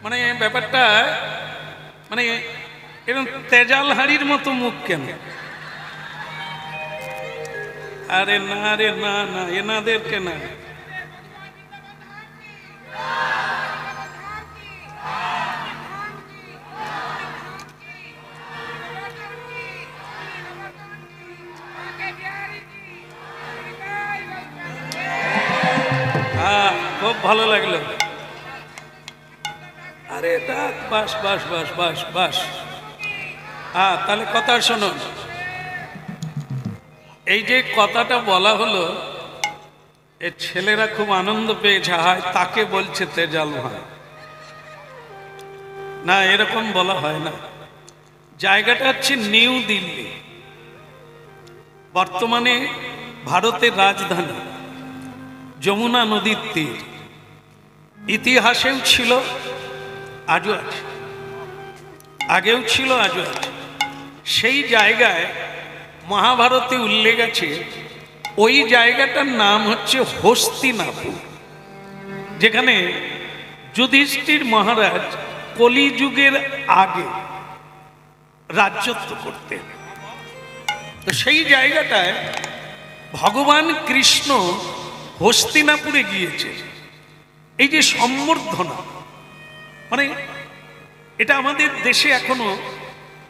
মানে ব্যাপারটা মানে এরকম তেজাল হাড়ির মতো মুখ কেন? আরে না রে, না না, এনাদেরকে না। হ্যাঁ, খুব ভালো লাগলো। আরে ডাক, বাস বাস বাস বাস বাস। হ্যাঁ, তাহলে কথা শোনো। এই যে কথাটা বলা হলো, এ ছেলেরা খুব আনন্দ পেয়েছে, হায় তাকে বলছে তেজাল ভাই। না, এরকম বলা হয় না। জায়গাটা হচ্ছে নিউ দিল্লি, বর্তমানে ভারতের রাজধানী, যমুনা নদীর তীর। ইতিহাসেও ছিল, আজও আছে, আগেও ছিল, আজও আছে। সেই জায়গায় মহাভারতে উল্লেখ আছে, ওই জায়গাটার নাম হচ্ছে হস্তিনাপুর, যেখানে যুধিষ্ঠির মহারাজ কলিযুগের আগে রাজত্ব করতেন। তো সেই জায়গাটায় ভগবান কৃষ্ণ হস্তিনাপুরে গিয়েছে। এই যে সম্বর্ধনা, মানে এটা আমাদের দেশে এখনো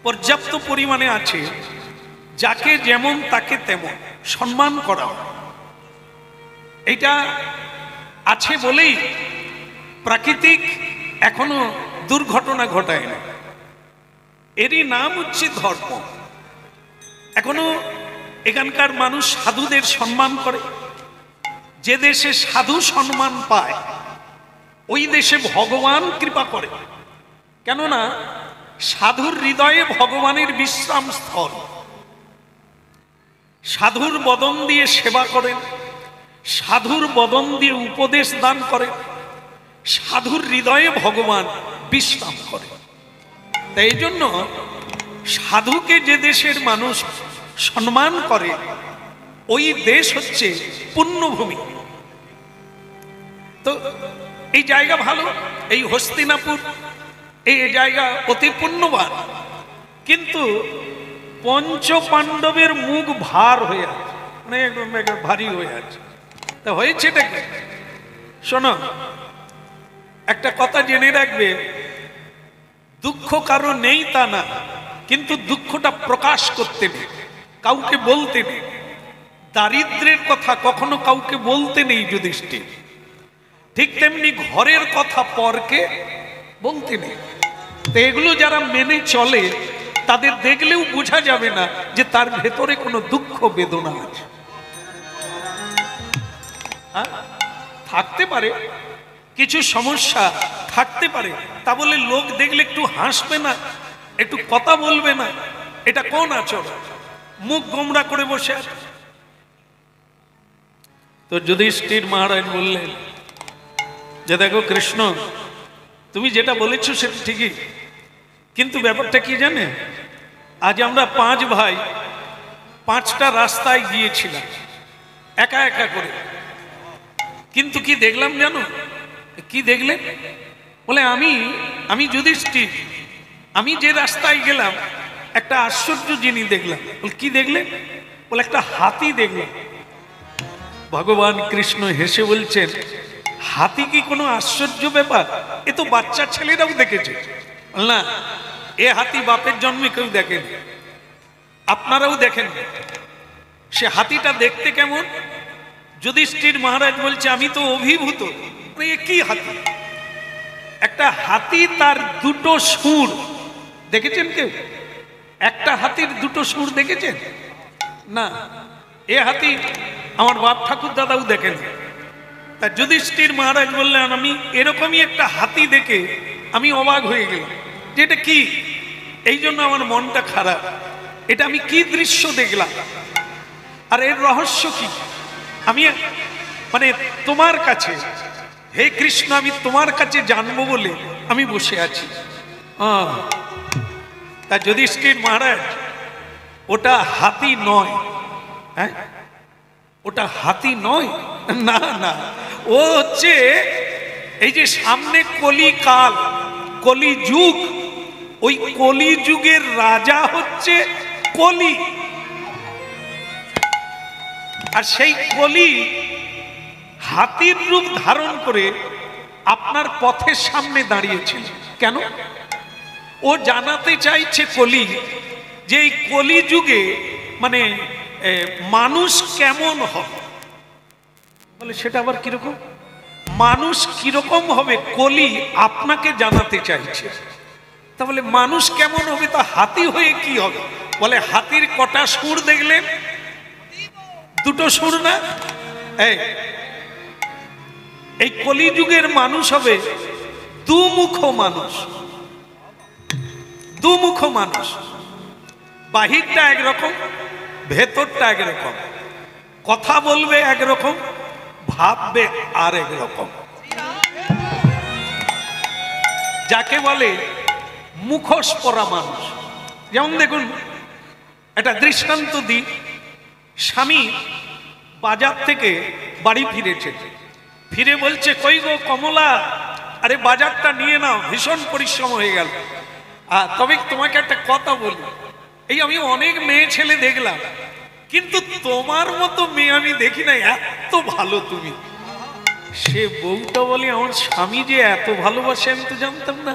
পর্যাপ্ত পরিমাণে আছে। যাকে যেমন তাকে তেমন সম্মান করা, এটা আছে বলেই প্রাকৃতিক এখনো দুর্ঘটনা ঘটায় না। এরই নাম হচ্ছে ধর্ম। এখনো এখানকার মানুষ সাধুদের সম্মান করে। যে দেশে সাধু সম্মান পায়, ওই দেশে ভগবান কৃপা করে। কেননা সাধুর হৃদয়ে ভগবানের বিশ্রাম স্থল। সাধুর বদন দিয়ে সেবা করেন, সাধুর বদন দিয়ে উপদেশ দান করেন, সাধুর হৃদয়ে ভগবান বিশ্রাম করে। তাই এই জন্য সাধুকে যে দেশের মানুষ সম্মান করে, ওই দেশ হচ্ছে পুণ্যভূমি। তো এই জায়গা ভালো, এই হস্তিনাপুর, এই জায়গা অতি পুণ্যবান। কিন্তু পঞ্চ পাণ্ডবের মুখ ভার হয়ে আছে, মানে একদম ভারী হয়ে আছে। তা হয়েছেটা কি? শোনো, একটা কথা জেনে রাখবে, দুঃখ কারো নেই তা না, কিন্তু দুঃখটা প্রকাশ করতে নেই, কাউকে বলতে নেই। দারিদ্রের কথা কখনো কাউকে বলতে নেই যুধিষ্ঠির। ঠিক তেমনি ঘরের কথা পরকে বলতে নেই। তো এগুলো যারা মেনে চলে, তাদের দেখলেও বোঝা যাবে না যে তার ভেতরে কোনো দুঃখ বেদনা আছে। থাকতে পারে, কিছু সমস্যা থাকতে পারে, তা বলে লোক দেখলে একটু হাসবে না, একটু কথা বলবে না? এটা কোন আচরণ? মুখ গোমরা করে বসে আছে। তো যুধিষ্ঠির মহারাজ বললেন যে দেখো কৃষ্ণ, তুমি যেটা বলেছো সেটা ঠিকই, কিন্তু ব্যাপারটা কি জানে, আজ আমরা 5 ভাই 5টা রাস্তায় গিয়েছিলাম একা একা করে, কিন্তু কি দেখলাম জানো? কি দেখলে? বলে আমি যুধিষ্ঠির, আমি যে রাস্তায় গেলাম একটা আশ্চর্য জিনিস দেখলাম। বলে কি দেখলে? বলে একটা হাতি দেখলাম। ভগবান কৃষ্ণ হেসে বলছেন, হাতি কি কোনো আশ্চর্য ব্যাপার? এ তো বাচ্চা ছেলেরাও দেখেছে। না, এ হাতি বাপের জন্মে কেউ দেখেন, আপনারাও দেখেন। সে হাতিটা দেখতে কেমন? যুধিষ্ঠির মহারাজ বলছে, আমি তো অভিভূত। এ কি হাতি? একটা হাতি, তার 2টো সুর দেখেছেন কেউ? একটা হাতির 2টো সুর দেখেছেন? না, এ হাতি আমার বাপ ঠাকুর দাদাও দেখেন। তা যুধিষ্ঠির মহারাজ বললেন, আমি এরকমই একটা হাতি দেখে আমি অবাক হয়ে গেলাম যে এটা কি। এই জন্য আমার মনটা খারাপ। এটা আমি কি দৃশ্য দেখলাম, আর এর রহস্য কি? আমি মানে তোমার কাছে, হে কৃষ্ণ, আমি তোমার কাছে জানবো বলে আমি বসে আছি। তা যুধিষ্ঠির মহারাজ, ওটা হাতি নয়। হ্যাঁ, ওটা হাতি নয়, না না, ও হচ্ছে এই যে সামনে কলিকাল, কলি যুগ, ওই কলি যুগের রাজা হচ্ছে কলি। আর সেই কলি হাতির রূপ ধারণ করে আপনার পথের সামনে দাঁড়িয়েছিল। কেন? ও জানাতে চাইছে কলি যে এই কলি যুগে মানে মানুষ কেমন হবে। বলে সেটা আবার কিরকম? মানুষ কিরকম হবে কলি আপনাকে জানাতে চাইছে। তাহলে মানুষ কেমন হবে? তা হাতি হয়ে কি হবে? বলে হাতির কটা সুর দেখলেন? দুটো সুর না? এই কলিযুগের মানুষ হবে দুমুখ মানুষ। দুমুখ মানুষ, বাহিরটা একরকম, ভেতরটা একরকম, কথা বলবে একরকম, ভাববে আর একরকম। যাকে বলে মুখোশ পরা মানুষ। যেমন দেখুন, একটা দৃষ্টান্ত দিই। স্বামী বাজার থেকে বাড়ি ফিরেছে, ফিরে বলছে, কই গো কমলা, আরে বাজারটা নিয়ে নাও, ভীষণ পরিশ্রম হয়ে গেল। তবে তোমাকে একটা কথা বলি, এই আমি অনেক মেয়ে ছেলে দেখলাম, কিন্তু তোমার মতো মেয়ে আমি দেখি না, এত ভালো তুমি। সে বউটা বলে, আমার স্বামী যে এত ভালোবাসে আমি তো জানতাম না।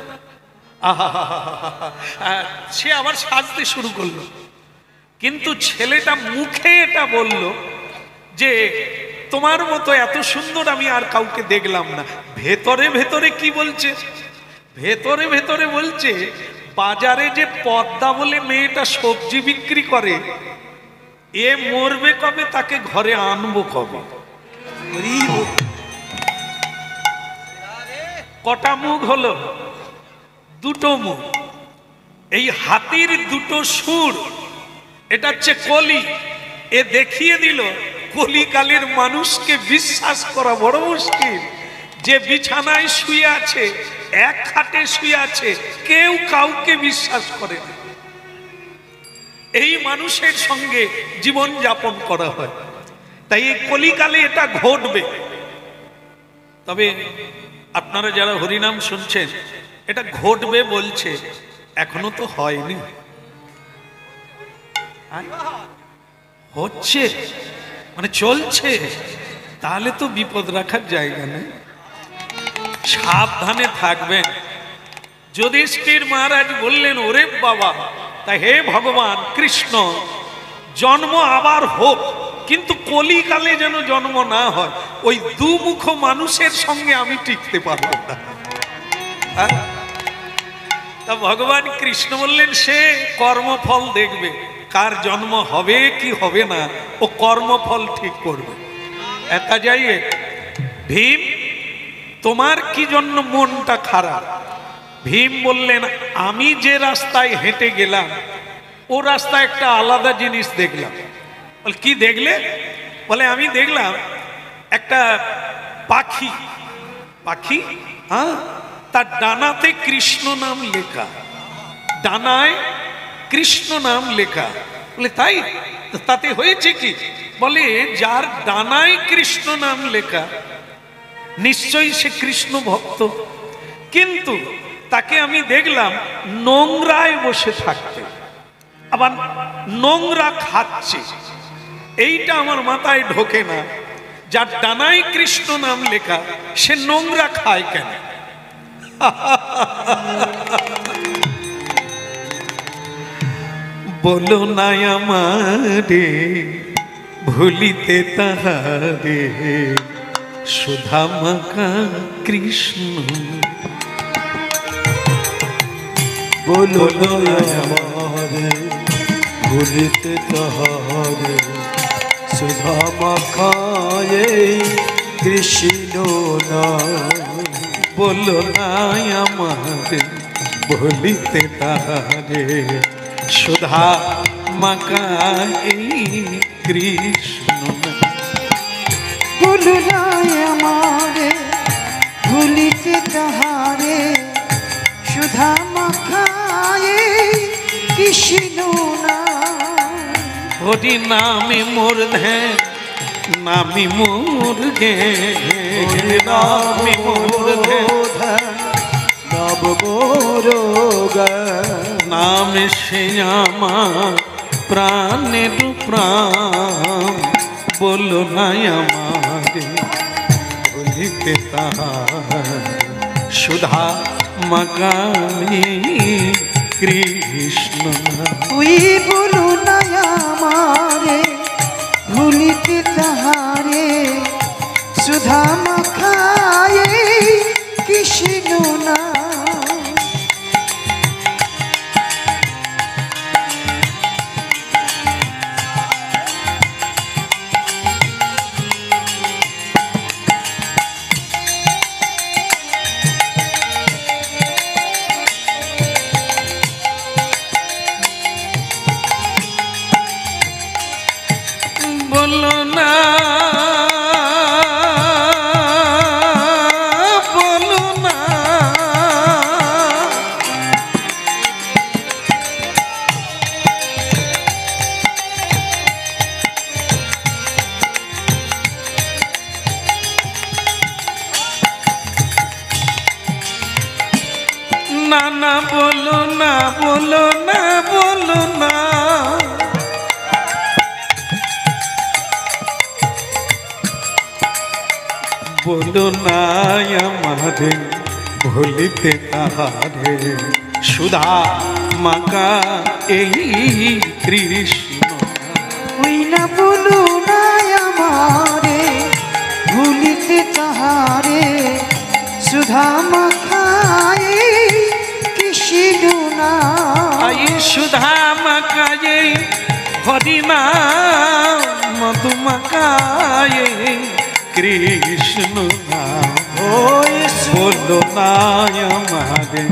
সে আবার সাজতে শুরু করলো, কিন্তু ছেলেটা মুখে এটা বলল যে তোমার মতো এত সুন্দর আমি আর কাউকে দেখলাম না। ভেতরে ভেতরে কি বলছে? ভেতরে ভেতরে বলছে, বাজারে যে পদ্মা বলে মেয়েটা সবজি বিক্রি করে, এ মরবে কবে, তাকে ঘরে আনবো কবে। কটা মুখ হলো? দুটো মুখ। এই হাতির দুটো সুর, এটা হচ্ছে কলি। এ দেখিয়ে দিল কলিকালের মানুষকে বিশ্বাস করা বড় মুশকিল। যে বিছানায় শুয়ে আছে, এক খাটে শুয়ে আছে, কেউ কাউকে বিশ্বাস করে না। এই মানুষের সঙ্গে জীবন যাপন করা হয়। তাই এই কলিকালে এটা ঘটবে। তবে আপনারা যারা হরিনাম শুনছেন, এটা ঘটবে বলছে, এখনো তো হয়নি। হচ্ছে মানে চলছে, তাহলে তো বিপদ রাখার জায়গা নেই। সাবধানে থাকবেন। যুধিষ্ঠির মহারাজ বললেন, ওরে বাবা, তা হে ভগবান কৃষ্ণ, জন্ম আবার হোক, কিন্তু কলিকালে যেন জন্ম না হয়। ওই দুমুখ মানুষের সঙ্গে আমি টিকতে পারবো না। তা ভগবান কৃষ্ণ বললেন, সে কর্মফল দেখবে, কার জন্ম হবে কি হবে না, ও কর্মফল ঠিক করবে। একা যাইয়ে, ভীম তোমার কি জন্য মনটা খারাপ? ভীম বললেন, আমি যে রাস্তায় হেঁটে গেলাম, ও রাস্তায় একটা আলাদা জিনিস দেখলাম। বলে কি দেখলে? বলে আমি দেখলাম একটা পাখি। পাখি, হ্যাঁ, তার ডানাতে কৃষ্ণ নাম লেখা, ডানায় কৃষ্ণ নাম লেখা। বলে তাই? তাতে হয়েছে কি? বলে যার ডানায় কৃষ্ণ নাম লেখা, নিশ্চয়ই সে কৃষ্ণ ভক্ত। কিন্তু তাকে আমি দেখলাম নোংরায় বসে থাকতে, আবার নোংরা খাচ্ছে। এইটা আমার মাথায় ঢোকে না। যার ডানায় কৃষ্ণ নাম লেখা, সে নোংরা খায় কেন? বলো না আমারে ভুলিতে তাহারে, সুধা মাখা কৃষ্ণ। বলো না আমারে ভুলিতে তাহারে, সুধা মাখা কৃষ্ণ নাম। বলো না আমারে ভুলিতে তাহারে, সুধা মাখা কৃষ্ণ। বলো না আমারে ভুলিতে তাহারে, সুধা মাখা কৃষ্ণ নাম। হরি নামে মোর ধ্যান, নামি মোর গে, নামি মোর ধ্যান, নাম মোর জ্ঞান। নামে সে আমার প্রাণের প্রাণ, বলো না আমারে ভুলিতে তাহার, সুধা মাগাই কৃষ্ণ নাম। তুই বলো না আমারে ভুলিতে তাহারে, সুধা মাখায়ে কৃষ্ণ নাম। বলো না, বলো না, না না বলো না, বলো না, বলো না, বলো না আমারে ভুলিতে তাহারে, সুধা মাকা এই কৃষ্ণ। ওই না বলো না আমারে ভুলিতে তাহারে, সুধা মাখায়ে কৃষ্ণ নাম। আই সুধা মাকায়ে হরি নাম, মধু মাকায়ে কৃষ্ণ নাম। ওই বলো না আমারে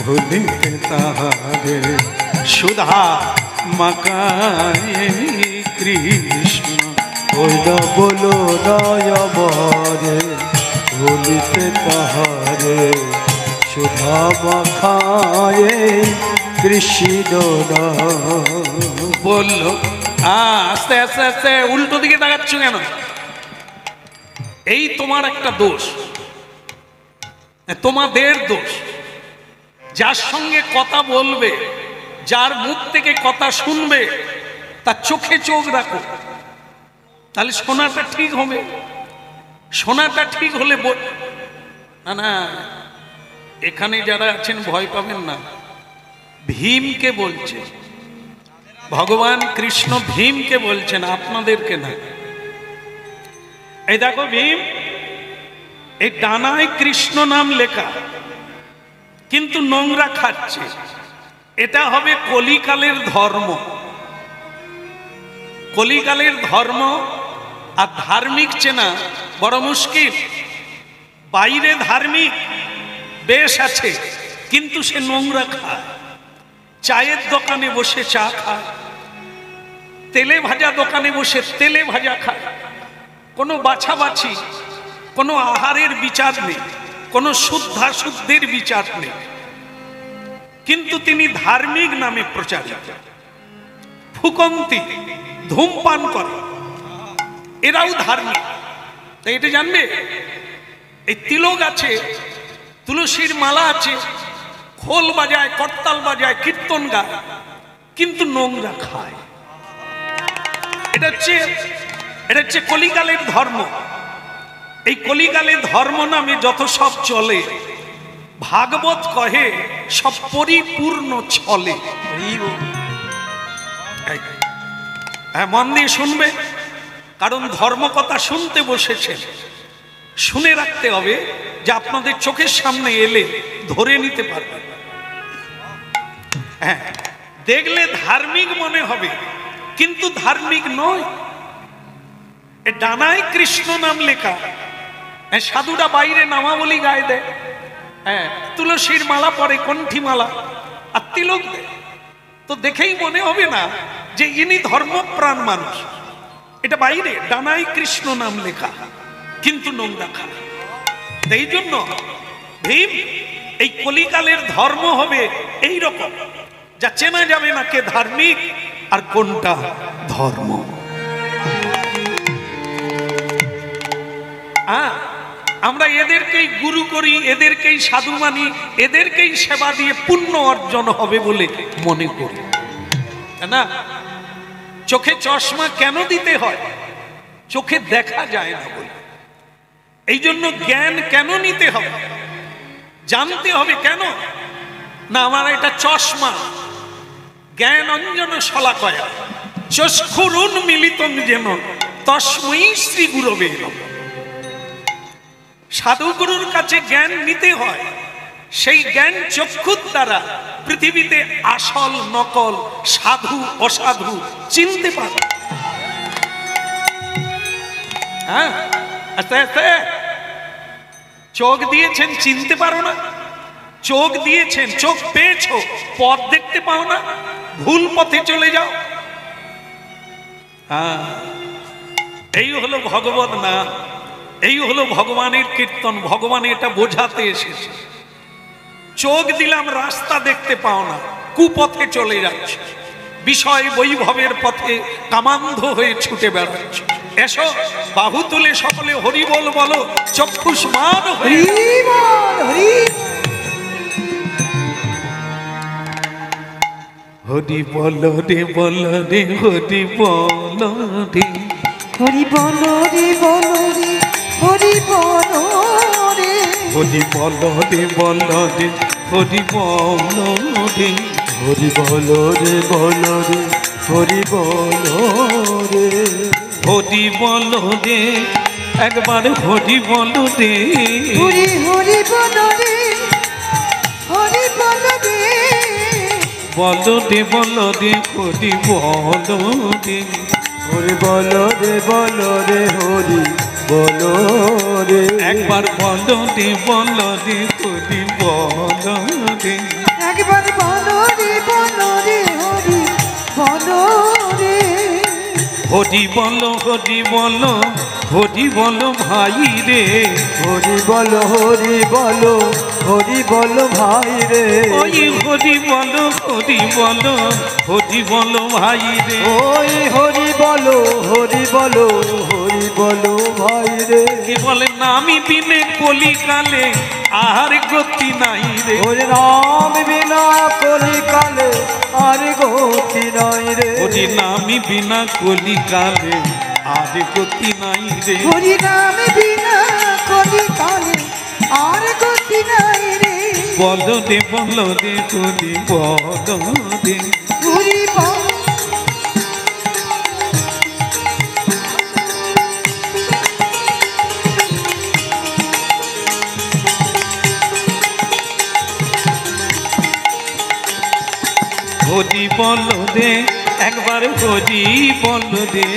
ভুলিতে তাহারে, সুধা মাকায়ে কৃষ্ণ। ওই না বলো না আমারে ভুলিতে তাহারে, সুধা মাখায়ে কৃষ্ণ নাম। বললো আস্তে আস্তে আস্তে উল্টো দিকে তাকাচ্ছ কেন? এই তোমার একটা দোষ, তোমাদের দোষ। যার সঙ্গে কথা বলবে, যার মুখ থেকে কথা শুনবে, তার চোখে চোখ রাখো, তাহলে শোনাটা ঠিক হবে। শোনাটা ঠিক হলে না না, এখানে যারা আছেন ভয় পাবেন না, ভীমকে বলছে ভগবান কৃষ্ণ, ভীমকে বলছেন, আপনাদেরকে না। এই দেখো ভীম, এই ডানায় কৃষ্ণ নাম লেখা, কিন্তু নোংরা খাচ্ছে। এটা হবে কলিকালের ধর্ম। কলিকালের ধর্ম আর ধার্মিক চেনা বড় মুশকিল। বাইরে ধার্মিক বেশ আছে, কিন্তু সে নোংরা খায়। চায়ের দোকানে বসে চা খায়, তেলে ভাজা দোকানে বসে তেলে ভাজা খায়। কোনো বাছাবাছি, কোনো আহারের বিচার নেই, কোনো শুদ্ধাশুদ্ধের বিচার নেই, কিন্তু তিনি ধার্মিক নামে প্রচারিত। ফুকন্তি, ধূমপান করে, এরাও ধার্মিক। তাই এটা জানবে, এই তিলক আছে, তুলসীর মালা আছে, খোল বাজায়, করতাল বাজায়, কীর্তন গায়, কিন্তু নোংরা খায়। এটা হচ্ছে কলিকালের ধর্ম। এই কলিকালের ধর্ম নামে যত সব চলে, ভাগবত কহে সব পরিপূর্ণ চলে। হ্যাঁ, মন দিয়ে শুনবে, কারণ ধর্ম কথা শুনতে বসেছেন। শুনে রাখতে হবে যে আপনাদের চোখের সামনে এলে ধরে নিতে পারবে। হ্যাঁ, দেখলে ধার্মিক মনে হবে, কিন্তু ধার্মিক নয়। এ ডানায় কৃষ্ণ নাম লেখা। সাধুরা বাইরে নামাবলী গায়ে দেয়, হ্যাঁ, তুলসীর মালা পরে, কণ্ঠী মালা আর তিলক দেয়, তো দেখেই মনে হবে না যে ইনি ধর্মপ্রাণ মানুষ। এটা বাইরে ডানায় কৃষ্ণ নাম লেখা, কিন্তু নোংরা খায়। এই জন্য ভীম, এই কলিকালের ধর্ম হবে এই রকম, যা চেনা যাবে না কে ধার্মিক আর কোনটা ধর্ম। আমরা এদেরকেই গুরু করি, এদেরকেই সাধু মানি, এদেরকেই সেবা দিয়ে পুণ্য অর্জন হবে বলে মনে করি, না? চোখে চশমা কেন দিতে হয়? চোখে দেখা যায় না বলে। এই জন্য জ্ঞান কেন নিতে হবে? জানতে হবে কেন না আমার এটা চশমা। জ্ঞান অঞ্জন শলাকয়া চক্ষুরুন মিলিতং যেন তস্মৈ শ্রী গুরবে নমঃ। সাধুগুরুর কাছে জ্ঞান নিতে হয়, সেই জ্ঞান চক্ষুর দ্বারা পৃথিবীতে আসল নকল, সাধু অসাধু চিনতে পারে। হ্যাঁ, আস্তে আস্তে চোখ দিয়েছেন চিনতে পারো না, চোখ দিয়েছেন, চোখ পেয়েছো, পথ দেখতে পাও না, ভুল পথে চলে যাও। হ্যাঁ, এই হলো ভগবত নাম, এই হলো ভগবানের কীর্তন। ভগবান এটা বোঝাতে এসেছে। চোখ দিলাম, রাস্তা দেখতে পাও না, কুপথে চলে যাচ্ছে, বিষয় বৈভবের পথে কামান্ধ হয়ে ছুটে বেড়াচ্ছে। এসো বাহু তুলে সকলে হরি বল বলো, চক্ষুষ্মান হরি বল, হরি বল রে বল রে, হরি বল রে, হরি বল রে বল রে, হরি বল রে, হরি বল রে বল রে, হরি বল রে, হরি বল রে বল রে, হরি বল রে, হরি বল রে, একবার হরি বল রে, হরি হরি বল রে, হরি বল রে, বল রে বল রে, হরি বল রে, হরি বল রে বল রে, হরি বল রে, একবার বল রে বল রে, হরি বল রে, একবার বল রে বল রে, হরি বল রে, হরি বল, হরি বল, হরি বল ভাই রে, হরি বল, হরি বল, হরি বল ভাই রে, ওই হরি বল, হরি বল, হরি বল ভাই রে, ওই হরি বল, হরি বল, হরি বল ভাই রে, কি বলে নামি বিনে কলিকালে আর গতি নাই রে, ওরে নাম বিনা কলিকালে আর গতি নাই রে, হরি নামি বিনা কলিকালে আর গতি নাই রে, হরি নাম বিনা কলি কালে আর গতি নাই রে, বল রে বল রে, হরি বল রে, হরি বল, হরি বল রে, একবার হরি বল রে,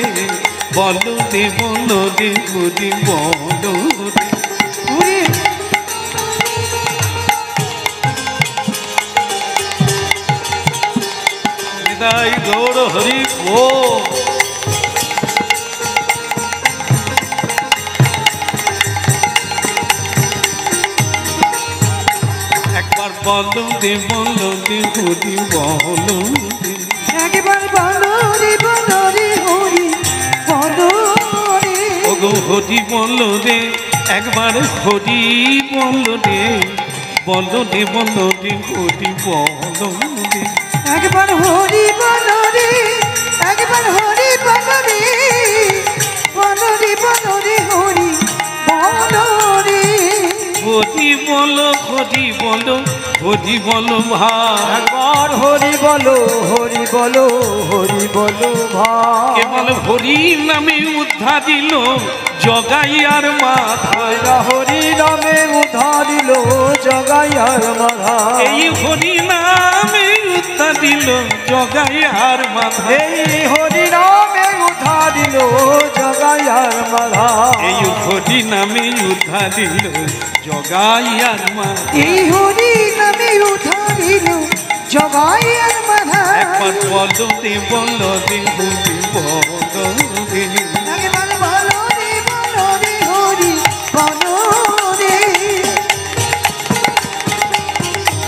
বল রে বল রে, হরি বল রে, হরি হৃদয় গৌর হরি বল। একবার বল রে বল রে, হরি বল রে, একবার বল রে বল রে, হরি বল রে, ওগো হরি বল রে, একবার হরি বল রে, বল রে বল রে, হরি বল রে, একবার হরি বল রে, একবার হরি বল রে, বল রে বল রে, হরি বল রে, হরি বল, হরি বল, হরি বল ভাই, একবার হরি বল, হরি বল, হরি বল ভাই, কেবল হরি নামে উদ্ধার দিল জগাই আর মাথা, হরি নামে উদ্ধারিল জগাইয়ার মাধা, এই হরি নামে উদ্ধার দিল জগাই আর মাথা, এই হরি নামে উদ্ধারিল জগাইয়ার মাধা, এই হরি নামে উদ্ধার দিল জগাই আর মাথা, এই হরি নামে উদ্ধারিল জগাই আর মাধা, একবার বল রে বল রে, হরি বল রে, একবার বল রে বল রে, হরি বল রে,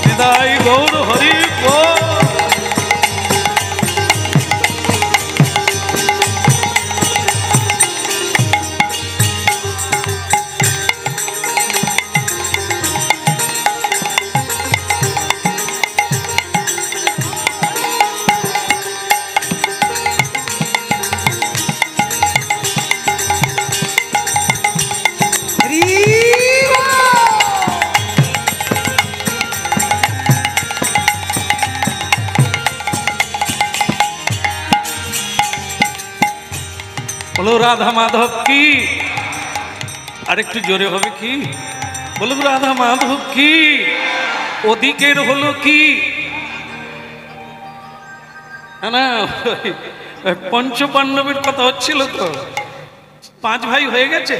হৃদয় গৌর হরি বল। বলো রাধা মাধব কি, আর একটু জোরে হবে কি, বলো রাধা মাধব কি। ওদিকের হলো কি না, পঞ্চপাণ্ডবের কথা হচ্ছিল তো, 5 ভাই হয়ে গেছে।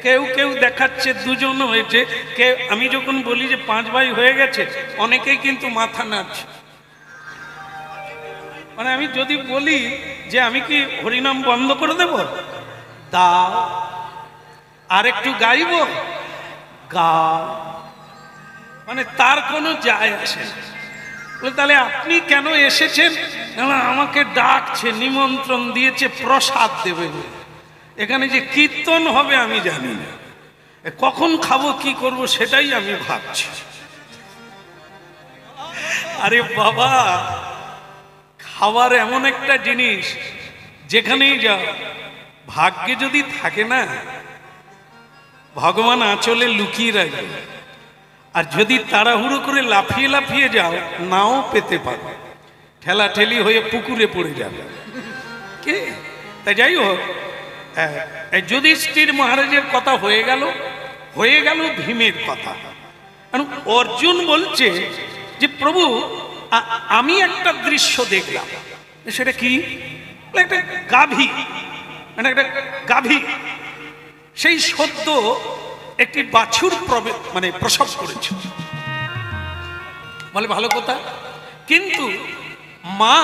কেউ কেউ দেখাচ্ছে 2জন হয়েছে, কেউ, আমি যখন বলি যে 5 ভাই হয়ে গেছে, অনেকেই কিন্তু মাথা নাড়ছে। মানে আমি যদি বলি যে আমি কি হরিনাম বন্ধ করে দেব, দাও, আর একটু গাইব, গাও, মানে তার কোনো যায় আসে না। বলে তাহলে আপনি কেন এসেছেন? না, আমাকে ডাকছে, নিমন্ত্রণ দিয়েছে, প্রসাদ দেবে। এখানে যে কীর্তন হবে আমি জানি না, কখন খাবো কি করব সেটাই আমি ভাবছি। আরে বাবা, খাবার এমন একটা জিনিস, যেখানেই যাও ভাগ্যে যদি থাকে না, ভগবান আঁচলে লুকিয়ে রাখবে। আর যদি তাড়াহুড়ো করে লাফিয়ে লাফিয়ে যাও, নাও পেতে পারো, ঠেলাঠেলি হয়ে পুকুরে পড়ে যাবে। কে তাই যাই হোক, যুধিষ্ঠির মহারাজের কথা হয়ে গেল ভীমের কথা। অর্জুন বলছে যে প্রভু, আমি একটা দৃশ্য দেখলাম। সেটা কি? একটা গাভী, মানে একটা গাভী সেই সদ্য একটি বাছুর মানে প্রসব করেছে। বলে ভালো কথা, কিন্তু মা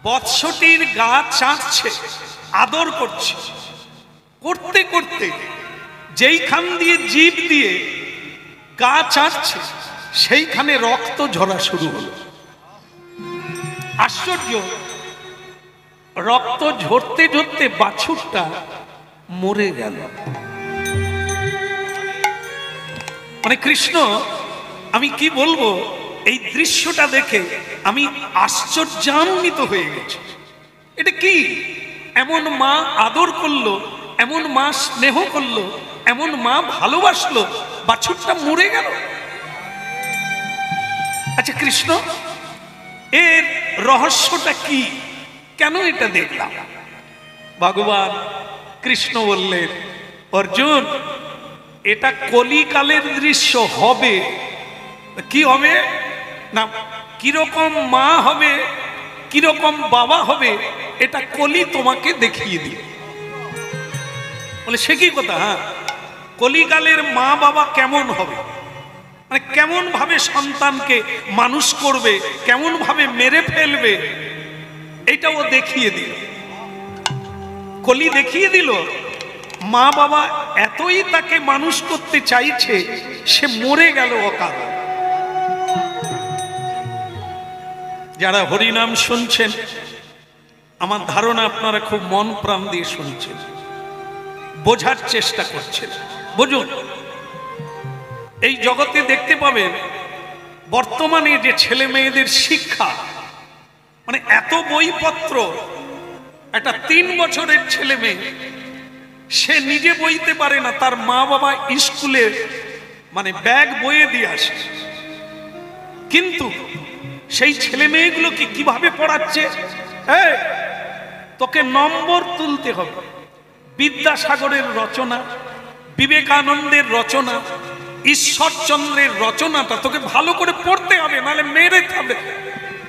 বৎসটির গা চাটছে, আদর করছে, করতে করতে যেইখান দিয়ে জিভ দিয়ে গা চাটছে, সেইখানে রক্ত ঝরা শুরু হলো। আশ্চর্য, রক্ত ঝরতে ঝরতে বাছুরটা মরে গেল। মানে কৃষ্ণ, আমি কি বলবো, এই দৃশ্যটা দেখে আমি আশ্চর্যান্বিত হয়ে গেছি। এটা কি? এমন মা আদর করলো, এমন মা স্নেহ করলো, এমন মা ভালোবাসলো, বাছুরটা মরে গেল। আচ্ছা কৃষ্ণ, এর রহস্যটা কি? কেন এটা দেখলাম? ভগবান কৃষ্ণ বললেন, অর্জুন, এটা কলিকালের দৃশ্য হবে। কি হবে না, কিরকম মা হবে, কিরকম বাবা হবে, এটা কলি তোমাকে দেখিয়ে দিবে। বলে সে কি কথা? হ্যাঁ, কলিকালের মা বাবা কেমন হবে, মানে কেমন ভাবে সন্তানকে মানুষ করবে, কেমন ভাবে মেরে ফেলবে, এটা ও দেখিয়ে দিল। কলি দেখিয়ে দিল মা বাবা এতই তাকে মানুষ করতে চাইছে, সে মরে গেল অকালে। যারা হরিনাম শুনছেন, আমার ধারণা আপনারা খুব মন প্রাণ দিয়ে শুনছেন, বোঝার চেষ্টা করছেন। বুঝুন, এই জগতে দেখতে পাবেন বর্তমানে যে ছেলে মেয়েদের শিক্ষা, মানে এত বইপত্র, একটা 3 বছরের ছেলে মেয়ে, সে নিজে বইতে পারে না, তার মা বাবা স্কুলে মানে ব্যাগ বইয়ে দিয়ে আসে। কিন্তু সেই ছেলে মেয়েগুলোকে কিভাবে পড়াচ্ছে? তোকে নম্বর তুলতে হবে। বিদ্যাসাগরের রচনা, বিবেকানন্দের রচনা, ঈশ্বরচন্দ্রের রচনাটা তোকে ভালো করে পড়তে হবে, নাহলে মেরে খাবে।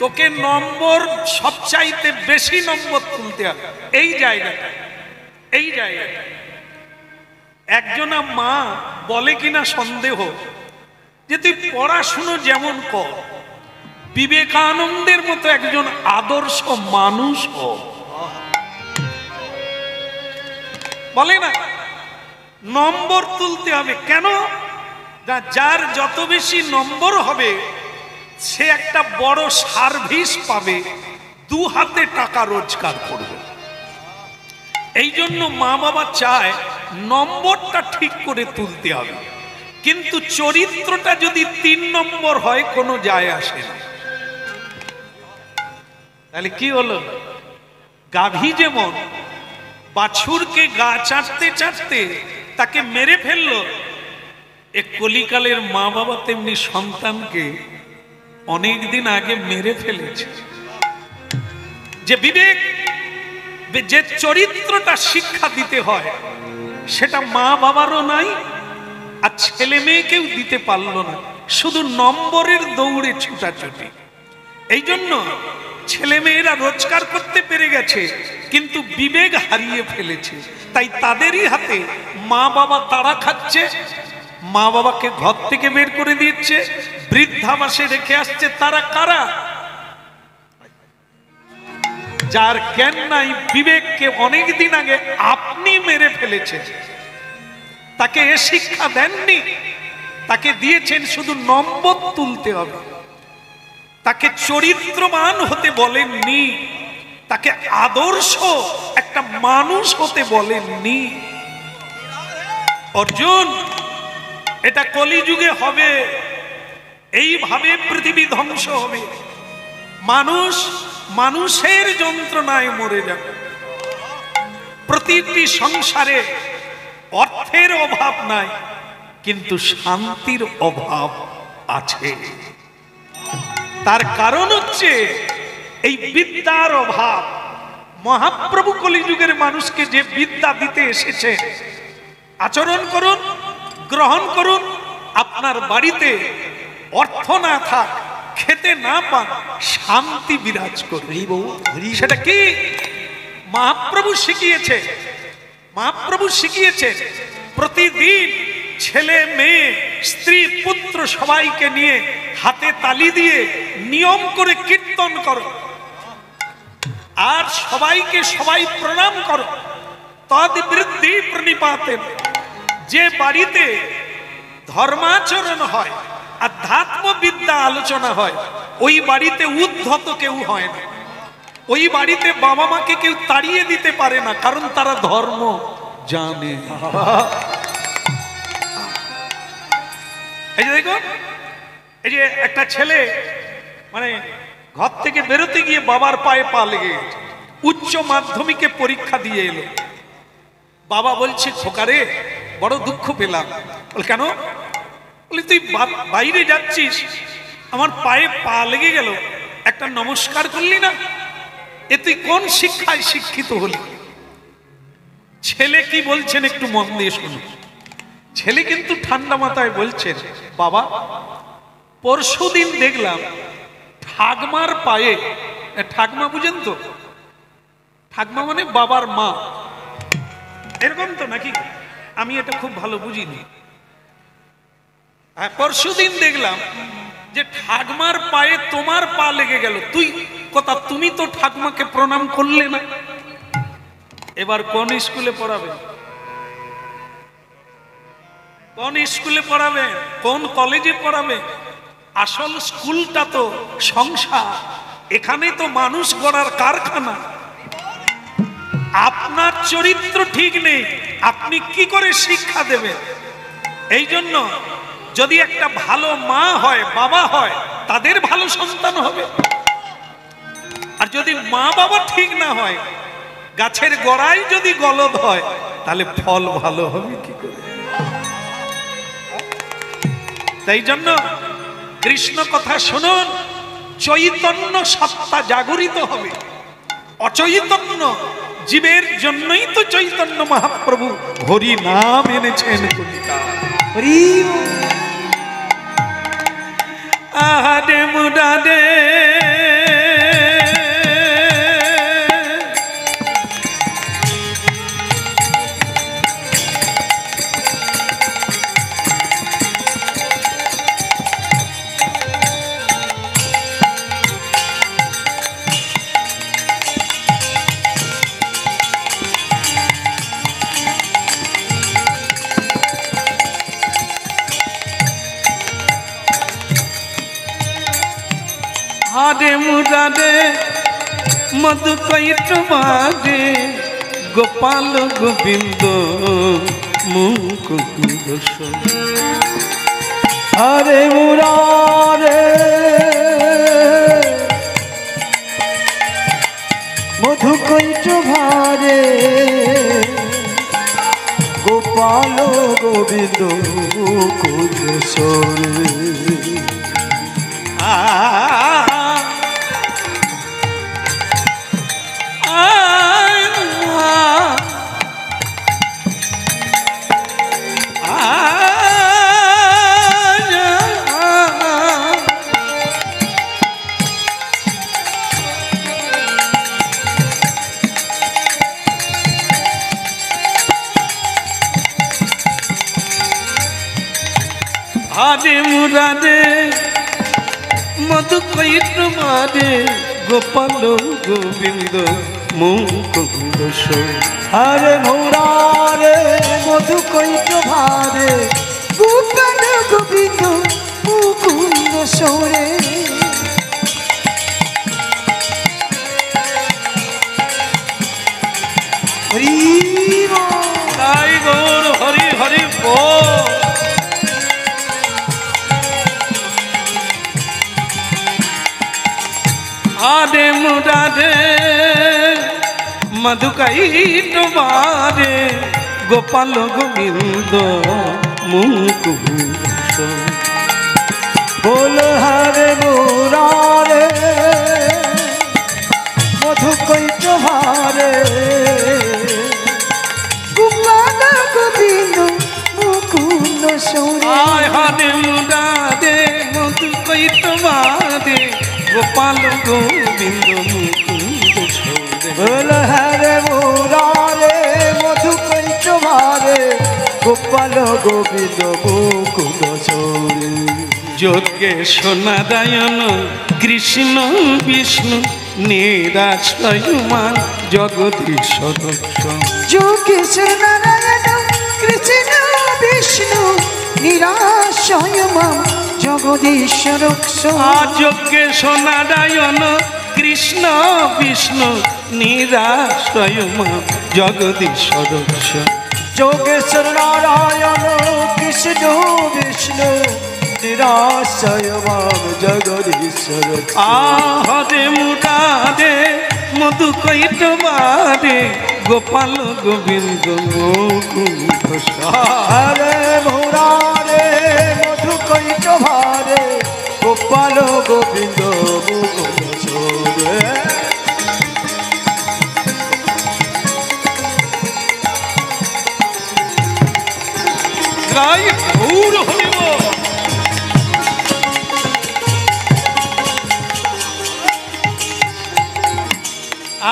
তোকে নম্বর, সবচাইতে বেশি নম্বর তুলতে হবে। এই জায়গাটা একজনা মা বলে কিনা সন্দেহ যে তুই পড়াশুনো যেমন কর, বিবেকানন্দের মতো একজন আদর্শ মানুষ হ। বলে না, নম্বর তুলতে হবে। কেন? যার যত বেশি নম্বর হবে, সে একটা বড় সার্ভিস পাবে, 2 হাতে টাকা রোজগার করবে। এই জন্য মা বাবা চায় নম্বরটা ঠিক করে তুলতে হবে, কিন্তু চরিত্রটা যদি 3 নম্বর হয়, কোনো যায় আসে না। তাহলে কি হলো? গাভী যেমন বাছুরকে গা চাটতে চাটতে তাকে মেরে ফেললো, এ কলিকালের মা বাবা তেমনি সন্তানকে অনেকদিন আগে মেরে ফেলেছে। যে বিবেক, যে চরিত্রটা শিক্ষা দিতে হয় সেটা মা বাবারও নাই, আর ছেলে মেয়েকেও দিতে পারলো না, শুধু নম্বরের দৌড়ে ছুটাছুটি। এই জন্য ছেলে মেয়েরা রোজগার করতে পেরে গেছে কিন্তু বিবেক হারিয়ে ফেলেছে। তাই তাদেরই হাতে মা বাবা তাড়া খাচ্ছে, মা বাবাকে ঘর থেকে বের করে দিচ্ছে, বৃদ্ধাবাসে রেখে আসছে। তারা কারা? যার জ্ঞান নাই, বিবেককে অনেকদিন আগে আপনি মেরে ফেলেছেন। তাকে এ শিক্ষা দেননি, তাকে দিয়েছেন শুধু নম্বর তুলতে হবে, তাকে চরিত্রবান হতে বলেননি, তাকে আদর্শ একটা মানুষ হতে বলেননি। অর্জুন, এটা কলিযুগে হবে, এইভাবে পৃথিবী ধ্বংস হবে। মানুষ মানুষের যন্ত্রণায় মরে যাবে। প্রতিটি সংসারে অর্থের অভাব নাই, কিন্তু শান্তির অভাব আছে। তার কারণ হচ্ছে এই বিদ্যার অভাব। মহাপ্রভু কলিযুগের মানুষকে যে বিদ্যা দিতে এসেছে, আচরণ করুন, গ্রহণ করুন। আপনার বাড়িতে অর্থ না থাক, খেতে না পান, শান্তি বিরাজ করবে। সেটা কি? মহাপ্রভু শিখিয়েছে। মহাপ্রভু শিখিয়েছে প্রতিদিন ছেলে মেয়ে স্ত্রী পুত্র সবাইকে নিয়ে হাতে তালি দিয়ে নিয়ম করে কীর্তন করো, আর সবাইকে সবাই প্রণাম করো। তদ বৃদ্ধি প্রণিপাতেন। যে বাড়িতে ধর্মাচরণ হয়, আধ্যাত্ম বিদ্যা আলোচনা হয়, ওই বাড়িতে উদ্ধত কেউ হয় না। ওই বাড়িতে বাবা মাকে কেউ তাড়িয়ে দিতে পারে না, কারণ তারা ধর্ম জানে। এই যে দেখো, এই যে একটা ছেলে মানে ঘর থেকে বেরোতে গিয়ে বাবার পায়ে পা লেগে গেছে, উচ্চ মাধ্যমিকে পরীক্ষা দিয়ে এলো। বাবা বলছে, খোকারে বড় দুঃখ পেলাম। বল কেন? বলি তুই বাইরে যাচ্ছিস, আমার পায়ে পা লেগে গেল, একটা নমস্কার করলি না, এ তুই কোন শিক্ষায় শিক্ষিত হলি? ছেলে কি বলছেন একটু মন দিয়ে শুনুন। ছেলে কিন্তু ঠান্ডা মাথায় বলছেন, বাবা পরশুদিন দেখলাম ঠাকমার পায়ে, ঠাকমা বুঝেন তো? ঠাকমা মানে বাবার মা, এরকম তো নাকি? আমি এটা খুব ভালো বুঝিনি। পরশুদিন দেখলাম যে ঠাকমার পায়ে তোমার পা লেগে গেল। তুই কথা, তুমি তো ঠাকমাকে প্রণাম করলে না। এবার কোন স্কুলে পড়াবে? কোন স্কুলে পড়াবে? কোন কলেজে পড়াবে? আসল স্কুলটা তো সংসার, এখানে তো মানুষ গড়ার কারখানা। আপনার চরিত্র ঠিক নেই, আপনি কি করে শিক্ষা দেবেন? এই জন্য যদি একটা ভালো মা হয়, বাবা হয়, তাদের ভালো সন্তান হবে। আর যদি মা বাবা ঠিক না হয়, গাছের গোড়ায় যদি গলদ হয়, তাহলে ফল ভালো হবে কি করে? তাই জন্য কৃষ্ণ কথা শুনুন, চৈতন্য সত্তা জাগরিত হবে। অচৈতন্য জীবের জন্যই তো চৈতন্য মহাপ্রভু হরি নাম এনেছেন কলিকা। হরি আহারে মুরারে হারে মুরারে মধু কৈট বাজে গোপাল গোবিন্দ মুকুন্দ। হরে মুরারে মধু কৈট ভারে গোপাল গোবিন্দ কুঞ্জরে। আরে মুরারে মধু কৈট মারে গোপাল গোবিন্দ মুকুন্দ হরে মুরারে মধু কৈট ভারে গোপাল গোবিন্দ মুকুন্দ সরে হরি তাই গৌর হরি হরি বল। আরে মুরারে মধুকাইট বারে গোপাল গোবিন্দ মুকুন্দ বল হরে মুরারে মধু কৈট ভারে গোপাল গোবিন্দ মুকুন্দ সরে আয় হরে মুরারে মধুকাইট বারে গোপাল গোবিন্দ মুকুন্দ বল হরে মুরারে মধু কৈট ভারে গোপাল গোবিন্দ মুকুন্দ সরে যোগেশ নারায়ণ কৃষ্ণ বিষ্ণু নিরাশ্রয়মান জগদীশ দক্ষ যোগেশ্বর নারায়ণ কৃষ্ণ বিষ্ণু নিরাশয় মাম জগদীশ্বর যোগেশ নারায়ণ কৃষ্ণ বিষ্ণু নিরাশ্রয়মান জগদীশ দক্ষ যোগেশ্বর নারায়ণ কৃষ্ণ বিষ্ণু নিরাশয় মাম জগদীশ্বর হরে মুরারে মধু কৈট বারে গোপাল গোবিন্দ মুকুন্দ হরে মুরারে মধু কৈট ভারে গোপাল গোবিন্দ মুকুন্দ সরে গাই গৌর হরিব।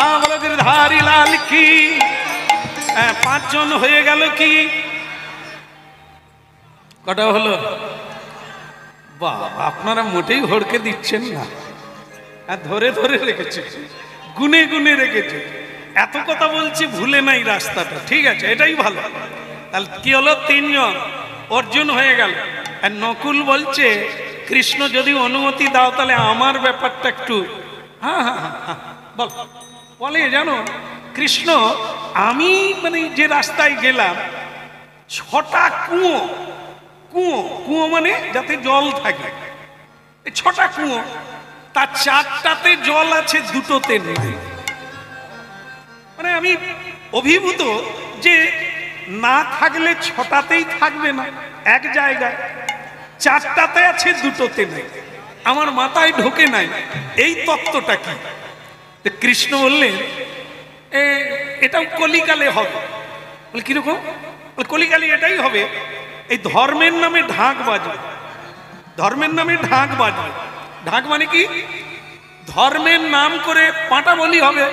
আমরা ধারি লাল কি পাঁচজন হয়ে গেল কি কটা হলো? বাবা আপনারা মোটেই হড়কে দিচ্ছেন না, ধরে ধরে রেখেছে, গুনে গুনে রেখেছে। এত কথা বলছি ভুলে নাই রাস্তাটা, ঠিক আছে, এটাই ভালো। তাহলে কি হলো? তিনজন অর্জুন হয়ে গেল। আর নকুল বলছে কৃষ্ণ যদি অনুমতি দাও তাহলে আমার ব্যাপারটা একটু হ্যাঁ হ্যাঁ হ্যাঁ বল বলে জানো কৃষ্ণ আমি মানে যে রাস্তায় গেলাম 6টা কুয়ো, কুয়ো কুয়ো মানে যাতে জল থাকে, 6টা কুয়ো, তার 4টাতে জল আছে, 2টোতে নেই। মানে আমি অভিভূত যে না থাকলে 6টাতেই থাকবে না, এক জায়গায় 4টাতে আছে, 2টোতে নেই। আমার মাথায় ঢোকে নাই এই তত্ত্বটা কি। কৃষ্ণ বললেন এটাও কলিকালে হবে। বলে কিরকম? কলিকালে এটাই হবে, এই ধর্মের নামে ঢাক বাজবে, ধর্মের নামে ঢাক বাজবে। ঢাক মানে কি? ধর্মের নাম করে পাঁটা বলি হবে,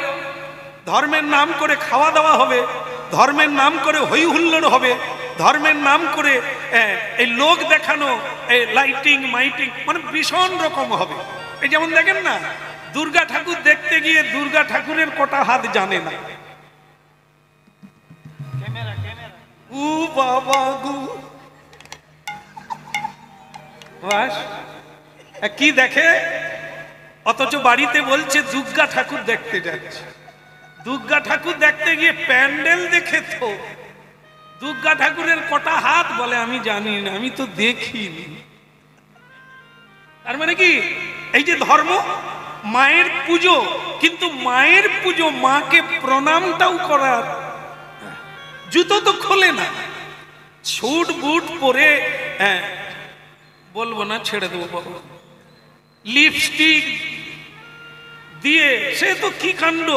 ধর্মের নাম করে খাওয়া দাওয়া হবে, ধর্মের নাম করে হই হুল্লোড় হবে, ধর্মের নাম করে এই লোক দেখানো, এই লাইটিং মাইটিং, মানে ভীষণ রকম হবে। এই যেমন দেখেন না, দুর্গা ঠাকুর দেখতে গিয়ে দুর্গা ঠাকুরের কটা হাত জানে না। উ বাবা গু বাস কি দেখে, অথচ বাড়িতে বলছে দুর্গা ঠাকুর দেখতে যাচ্ছে। দুর্গা ঠাকুর দেখতে গিয়ে প্যান্ডেল দেখে তো দুর্গা ঠাকুরের কটা হাত বলে আমি জানি না, আমি তো দেখিনি। তার মানে কি, এই যে ধর্ম মায়ের পুজো, কিন্তু মায়ের পুজো মাকে প্রণামটাও করার, জুতো তো খোলে না, ছুট বুট পরে, বলবো না ছেড়ে দেবো বাবু, লিপস্টিক দিয়ে, সে তো কি কাণ্ড।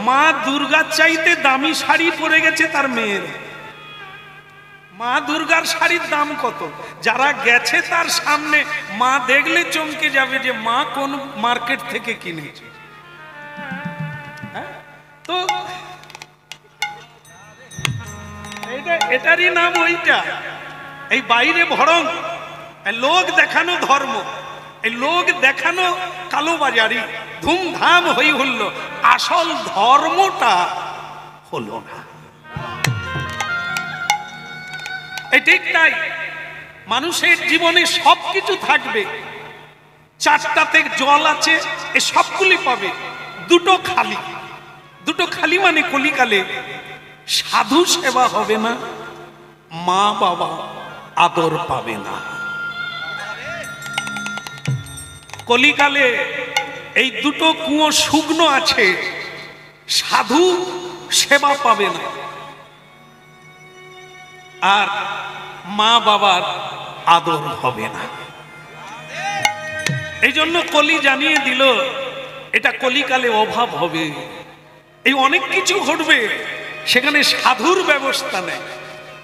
মা দুর্গার চাইতে দামি শাড়ি পরে গেছে তার মেয়ের। মা দুর্গার শাড়ির দাম কত? যারা গেছে তার সামনে মা দেখলে চমকে যাবে যে মা কোন মার্কেট থেকে কিনেছে। তো এটারই নাম ওইটা। এই বাইরে ভরং লোক দেখানো ধর্ম, এই লোক দেখানো কালোবাজারি, ধুমধাম হই হলো, আসল ধর্মটা হলো না। এই ঠিক তাই, মানুষের জীবনে সবকিছু থাকবে, চারটাতে জল আছে, এই সবগুলি পাবে, দুটো খালি। দুটো খালি মানে কলিকালে সাধু সেবা হবে না, মা বাবা আদর পাবে না। কলিকালে এই দুটো কুয়ো শুকনো আছে, সাধু সেবা পাবে না, আর মা বাবার আদর হবে না। এই জন্য কলি জানিয়ে দিল এটা কলিকালে অভাব হবে, এই অনেক কিছু ঘটবে, সেখানে সাধুর ব্যবস্থা নেই।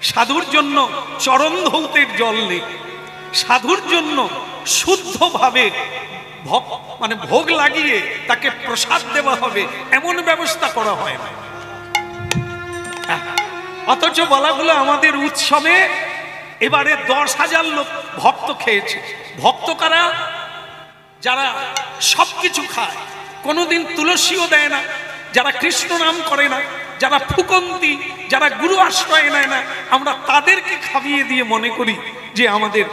সাধুর জন্য চরণ ধৌতের জল নেই, সাধুর জন্য শুদ্ধভাবে মানে ভোগ লাগিয়ে তাকে প্রসাদ দেওয়া হবে, এমন ব্যবস্থা করা হয় না। অথচ বলাগুলো আমাদের উৎসবে এবারে 10,000 লোক ভক্ত খেয়েছে। ভক্ত কারা? যারা সবকিছু খায়, কোনোদিন তুলসীও দেয় না, যারা কৃষ্ণ নাম করে না, যারা ফুকন্তি, যারা গুরু আশ্রয় নেয় না, আমরা তাদেরকে খাইয়ে দিয়ে মনে করি যে আমাদের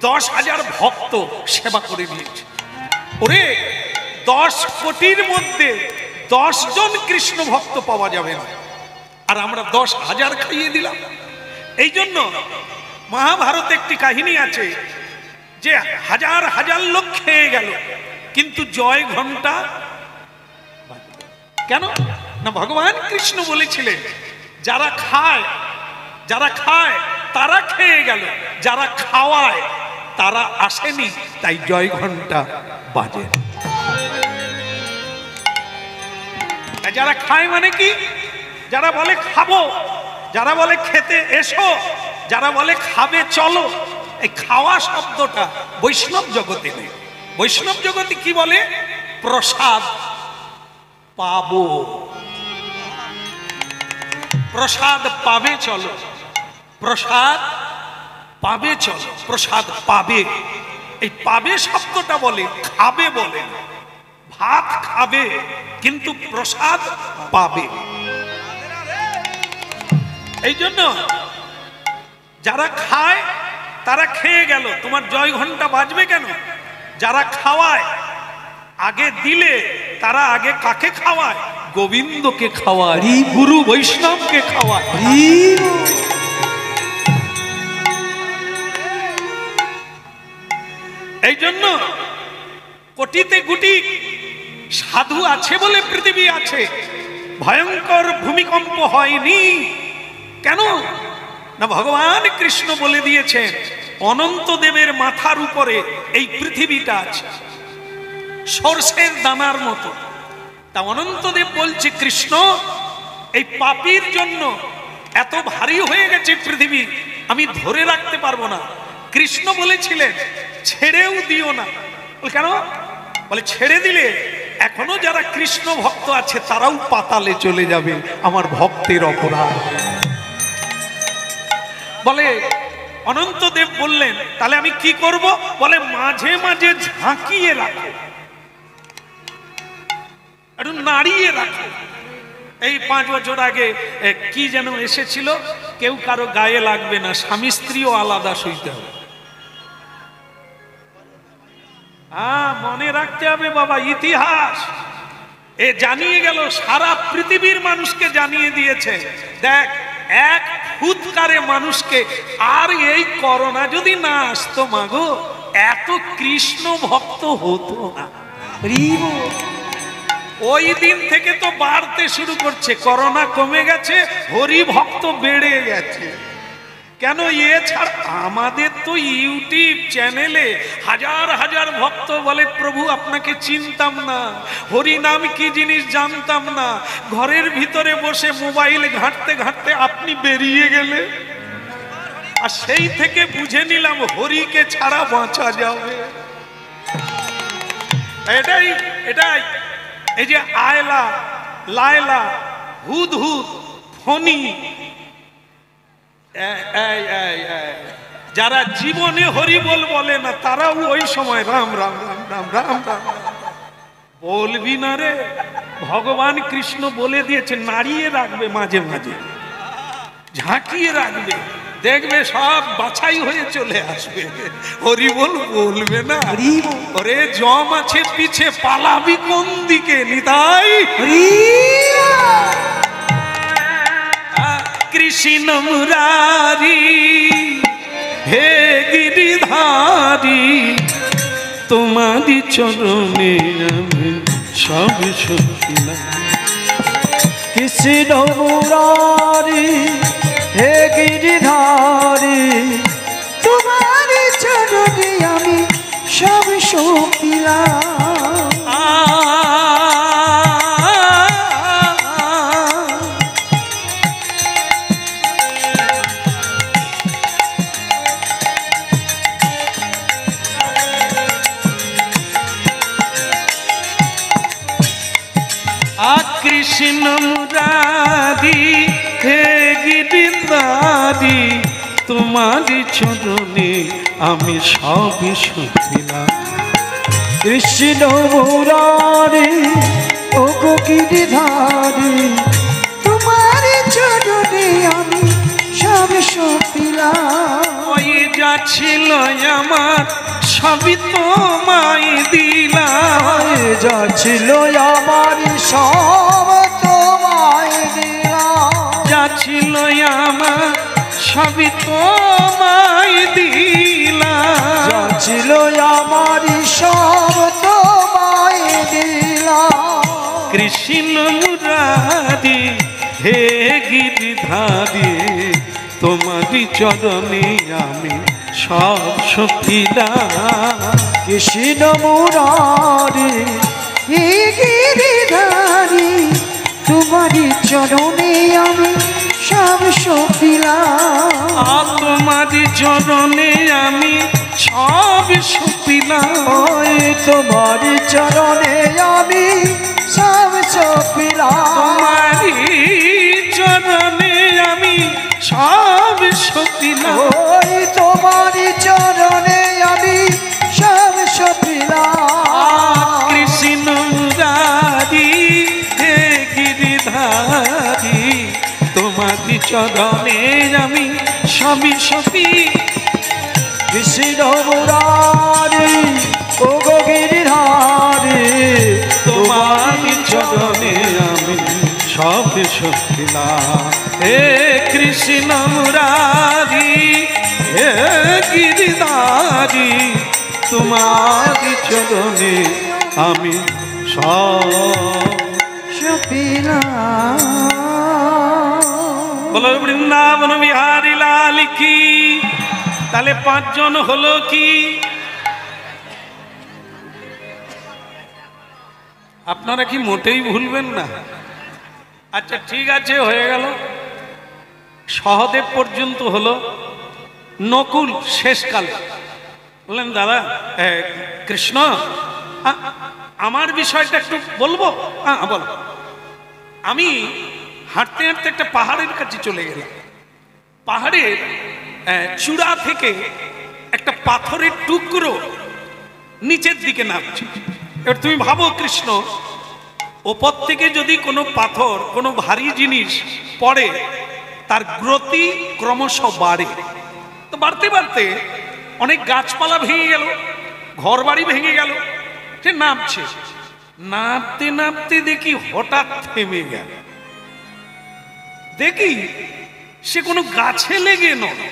10,000 ভক্ত সেবা করে দিয়েছে। ওরে 10 কোটির মধ্যে 10 জন কৃষ্ণ ভক্ত পাওয়া যাবে না, আর আমরা 10,000 খাইয়ে দিলাম। এই জন্য মহাভারতে একটি কাহিনী আছে যে হাজার হাজার লোক খেয়ে গেল, কিন্তু জয় ঘন্টা কেন না? ভগবান কৃষ্ণ বলেছিলেন যারা খায় তারা খেয়ে গেল, যারা খাওয়ায় তারা আসেনি, তাই জয় ঘন্টা বাজে। যারা খায় মানে কি? যারা বলে খাবো, যারা বলে খেতে এসো, যারা বলে খাবে চলো, এই খাওয়া শব্দটা বৈষ্ণব জগতে নেই। বৈষ্ণব জগতে কি বলে? প্রসাদ পাবো, প্রসাদ পাবে চলো, প্রসাদ পাবে চলো, প্রসাদ পাবে। এই পাবে শব্দটা বলে, খাবে বলে না। ভাত খাবে কিন্তু প্রসাদ পাবে। এই জন্য যারা খায় তারা খেয়ে গেল, তোমার জয় ঘন্টা বাজবে কেন? যারা খাওয়ায় আগে দিলে, তারা আগে কাকে খাওয়ায়? গোবিন্দকে খাওয়ায়, গুরু বৈষ্ণবকে খাওয়ায়। এই জন্য কোটিতে কোটি সাধু আছে বলে পৃথিবী আছে, ভয়ঙ্কর ভূমিকম্প হয়নি। কেন না? ভগবান কৃষ্ণ বলে দিয়েছেন অনন্ত দেবের মাথার উপরে এই পৃথিবীটা আছে, সরষের দানার মতো। তা অনন্তদেব বলছে কৃষ্ণ এই পাপীর জন্য এত ভারী হয়ে গেছে পৃথিবী, আমি ধরে রাখতে পারবো না। কৃষ্ণ বলেছিলেন ছেড়েও দিও না। কেন? বলে ছেড়ে দিলে এখনো যারা কৃষ্ণ ভক্ত আছে তারাও পাতালে চলে যাবে, আমার ভক্তের অপরাধ। বলে অনন্তদেব বললেন তাহলে আমি কি করব? বলে মাঝে মাঝে ঝাঁকিয়ে রাখো, একটু নাড়িয়ে রাখো। এই 5 বছর আগে কি যেন এসেছিল, কেউ কারো গায়ে লাগবে না, স্বামী স্ত্রীও আলাদা শুইতে হবে। মনে রাখতে হবে বাবা, ইতিহাস এ জানিয়ে গেল, সারা পৃথিবীর মানুষকে জানিয়ে দিয়েছে। দেখ, এক ফুৎকারে মানুষকে, আর এই করোনা যদি না আসতো মাগো, এত কৃষ্ণ ভক্ত হতো না। ওই দিন থেকে তো বাড়তে শুরু করছে, করোনা কমে গেছে, হরি ভক্ত বেড়ে গেছে। কেন? এছাড়া আমাদের তো ইউটিউব চ্যানেলে হাজার হাজার ভক্ত বলে প্রভু আপনাকে চিনতাম না, হরি নাম কি জিনিস জানতাম না, ঘরের ভিতরে বসে মোবাইল ঘাঁটতে ঘাঁটতে আপনি বেরিয়ে গেলে, আর সেই থেকে বুঝে নিলাম হরিকে ছাড়া বাঁচা যাবে। এটাই এটাই এই যে আয়লা, লায়লা, হুদ হুদ, ফণি, যারা জীবনে হরি বল বলে না তারাও ওই সময় রাম রাম রাম রাম রাম রাম বলবি না রে। ভগবান কৃষ্ণ বলে দিয়েছে নাড়িয়ে রাখবে, মাঝে মাঝে ঝাঁকিয়ে রাখবে, দেখবে সব বাছাই হয়ে চলে আসবে। হরি বল বলবে না, ওরে জম আছে পিছে পালাবি কোন দিকে নিতাই। কৃষ্ণ মুরারি হে গিরিধারী, তোমারি চরণে আমি সব সখিলাম। কৃষ্ণ মুরারি হে গিরিধারী, তোমারি চরণে আমি সব সপিলাম। কৃষ্ণ মুরারি হে গিরিধারী, তোমারি চরণে আমি সব সখিলাম। কৃষ্ণ মুরারি ও গো গিরিধারী, তোমারি চরণে আমি সব সপিলাম। ওই যা ছিল আমার সবই তোমায় দিলাম, যা ছিল আমার সব তোমায় দিলাম। যা ছিল আমার সবই তোমায় দিলাম, যা ছিল আমার সব তোমায় দিলাম। কৃষ্ণ মুরারি হে গিরিধারী, তোমারি চরণে আমি সব সখিলাম। কৃষ্ণ মুরারি হে গিরিধারী, তোমারি চরণে আমি সব সপিলাম। তোমারি চরণে আমি সব সপিলাম। ওই তোমারি চরণে আমি সব সপিলাম। তোমারি চরণে আমি সব সপিলাম। ওই তোমারি চরণে আমি সব সপিলাম। কৃষ্ণ মুরারি হে গিরিধারী, তোমারি চরণে আমি সবই সপি। কৃষ্ণ মুরারি ও গো গিরিধারী, তোমারি চরণে আমি সব সখিলাম। হে কৃষ্ণ মুরারি হে গিরিধারী, তোমারি চরণে আমি সব সপিলাম। বলো বৃন্দাবন বিহারী লাল কি। তাহলে 5 জন হলো কি? আপনারা কি মোটেই ভুলবেন না? আচ্ছা ঠিক আছে, হয়ে গেল। সহদেব পর্যন্ত হলো। নকুল শেষকালে বললেন দাদা কৃষ্ণ আমার বিষয়টা একটু বলবো। বলো। আমি হাঁটতে হাঁটতে একটা পাহাড়ের কাছে চলে গেলাম। পাহাড়ের চূড়া থেকে একটা পাথরের টুকরো নিচের দিকে নামছে। এবার তুমি ভাবো কৃষ্ণ, ওপর থেকে যদি কোনো পাথর, কোনো ভারী জিনিস পড়ে, তার গতি ক্রমশ বাড়ে। তো বাড়তে বাড়তে অনেক গাছপালা ভেঙে গেল, ঘর বাড়ি ভেঙে গেল, সে নামছে। নামতে নামতে দেখি হঠাৎ থেমে গেল। দেখি সে কোনো গাছে লেগে নয়,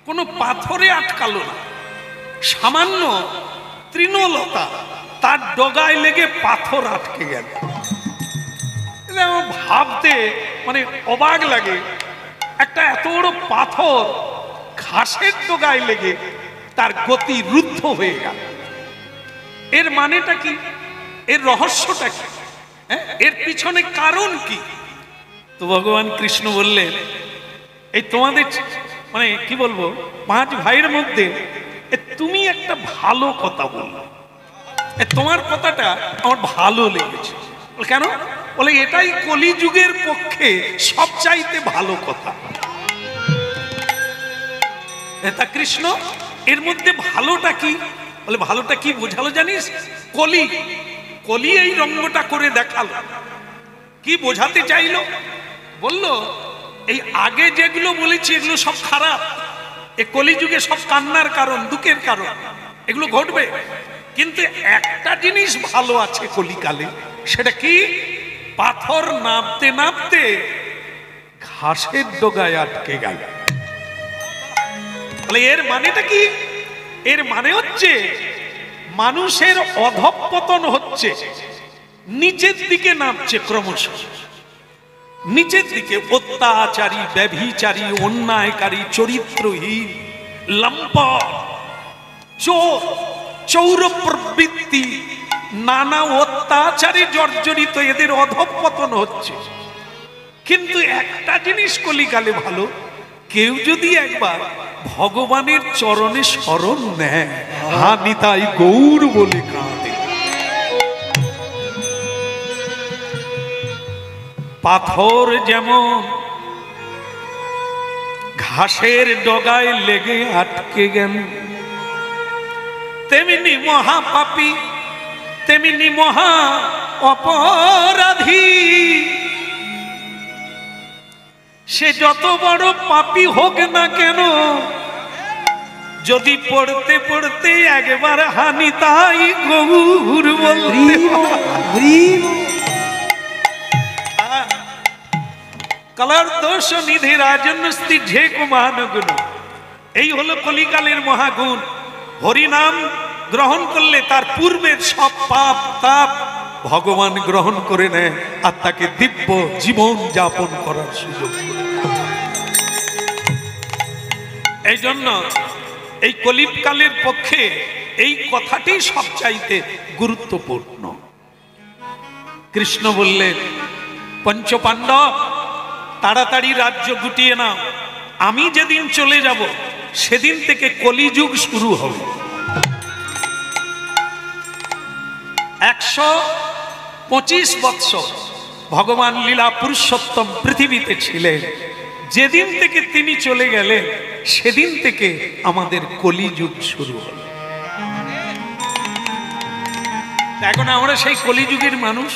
কোনো পাথরে আটকালো না, সামান্য তৃণলতা তার ডগায় লেগে পাথর আটকে গেল। ভাবতে মানে অবাক লাগে, একটা এত বড় পাথর ঘাসের ডগায় লেগে তার গতি রুদ্ধ হয়ে গেল। এর মানেটা কি? এর রহস্যটা কি? এর পিছনে কারণ কি? তো ভগবান কৃষ্ণ বললেন, এই তোমাদের মানে কি বলবো 5 ভাইয়ের মধ্যে তুমি একটা ভালো কথা বললে, তোমার কথাটা আমার ভালো লেগেছে। কেন? বলে এটাই কলিযুগের পক্ষে সবচাইতে ভালো কথা। তা কৃষ্ণ এর মধ্যে ভালোটা কি? বলে ভালোটা কি বোঝালো জানিস? কলি, কলি এই রঙ্গটা করে দেখালো। কি বোঝাতে চাইলো? বলল এই আগে যেগুলো বলেছি এগুলো সব খারাপ, এই কলিযুগে সব কান্নার কারণ, দুঃখের কারণ, এগুলো ঘটবে। কিন্তু একটা জিনিস ভালো আছে কলিকালে, সেটা কি? পাথর নামতে নামতে ঘাসের ডগায় আটকে গেল। এর মানেটা কি? এর মানে হচ্ছে মানুষের অধঃপতন হচ্ছে, নিচের দিকে নামছে ক্রমশ, নিচের দিকে। অত্যাচারী, ব্যভিচারী, অন্যায়কারী, চরিত্রহীন, লম্পট, চোর, চৌর প্রবৃত্তি, নানা অত্যাচারে জর্জরিত এদের অধঃপতন হচ্ছে। কিন্তু একটা জিনিস কলিকালে ভালো, কেউ যদি একবার ভগবানের চরণে শরণ নেয়, হানি তাই গৌর বলে কাঁদে। পাথর যেমন ঘাসের ডগায় লেগে আটকে গেল, তেমনি মহাপাপী, তেমনি মহা অপরাধী, সে যত বড় পাপী হোক না কেন, যদি পড়তে পড়তে একবার হানি তাই গৌর বলতে কলার দোষ নিধি রাজন স্ত্রী ঝেক মহানগুণ। এই হলো কলিকালের মহাগুণ। হরিনাম গ্রহণ করলে তার পূর্বের সব পাপ তাপ ভগবান গ্রহণ করে নেয় আর তাকে দিব্য জীবন যাপন করার সুযোগ। এই জন্য এই কলিকালের পক্ষে এই কথাটি সবচাইতে গুরুত্বপূর্ণ। কৃষ্ণ বললেন, পঞ্চপাণ্ডব তাড়াতাড়ি রাজ্য গুটিয়ে নাও, আমি যেদিন চলে যাব সেদিন থেকে কলিযুগ শুরু হবে। 125 বৎসর ভগবান লীলা পুরুষোত্তম পৃথিবীতে ছিলেন। যেদিন থেকে তিনি চলে গেলেন সেদিন থেকে আমাদের কলিযুগ শুরু হলো। এখন আমরা সেই কলিযুগের মানুষ,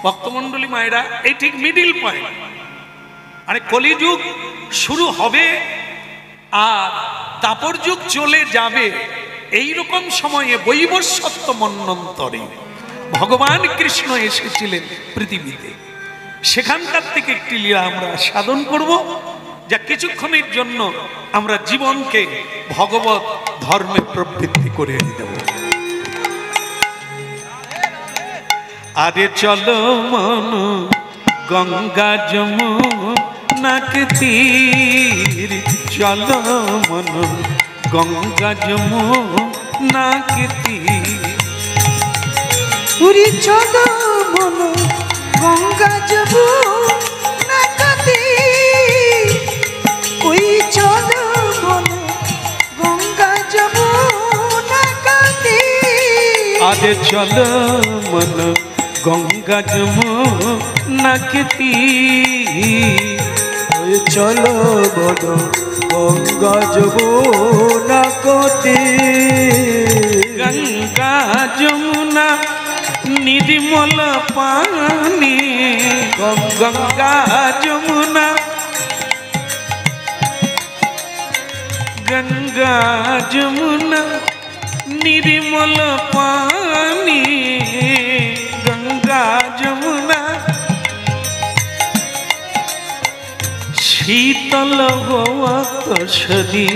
ভক্তমণ্ডলী মায়েরা, এই ঠিক মিডিল পয়েন্ট। মানে কলিযুগ শুরু হবে আর দাপর যুগ চলে যাবে, এই রকম সময়ে বৈবস্বত্ব মন্বন্তরে ভগবান কৃষ্ণ এসেছিলেন পৃথিবীতে। সেখানকার থেকে একটি লীলা আমরা সাধন করব, যা কিছুক্ষণের জন্য আমরা জীবনকে ভগবত ধর্মে প্রবৃত্তি করে দেব। আরে চলো মন গঙ্গা যমুনার তীর, চলো মন গঙ্গা যমুনার তীর। পুরী চলো মন গঙ্গা যমুনার তীর, ওই চলো মন গঙ্গা যমুনার তীর। আরে চলো মন গঙ্গা যমুনার তীর, ওই চলো মন গঙ্গা যমুনার তীর। গঙ্গা যমুনা নির্মল পানি, গঙ্গা যমুনা, গঙ্গা যমুনা নির্মল পানি, গঙ্গা যমুনা শীতল তসরি।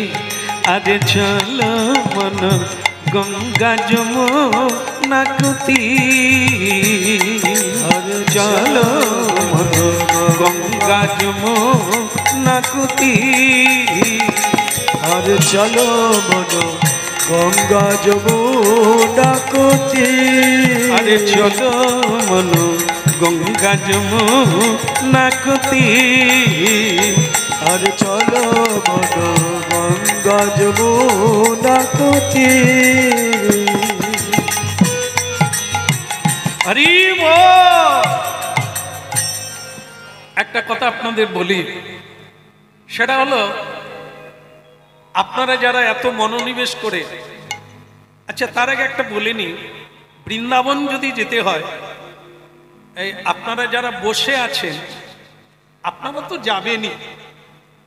আরে চল মন গঙ্গা যমুনার তীর, আরে চল মন গঙ্গা যমুনার তীর। আরে চলো মন গঙ্গা যমুনার তীর। আরে চলো মন গঙ্গা যমুনার তীর। আরে চলো মন গঙ্গা যমুনার তীর। হরি বল। একটা কথা আপনাদের বলি, সেটা হলো আপনারা যারা এত মনোনিবেশ করে, আচ্ছা তার আগে একটা বলিনি, বৃন্দাবন যদি যেতে হয়, এই আপনারা যারা বসে আছেন আপনারা তো যাবেনই,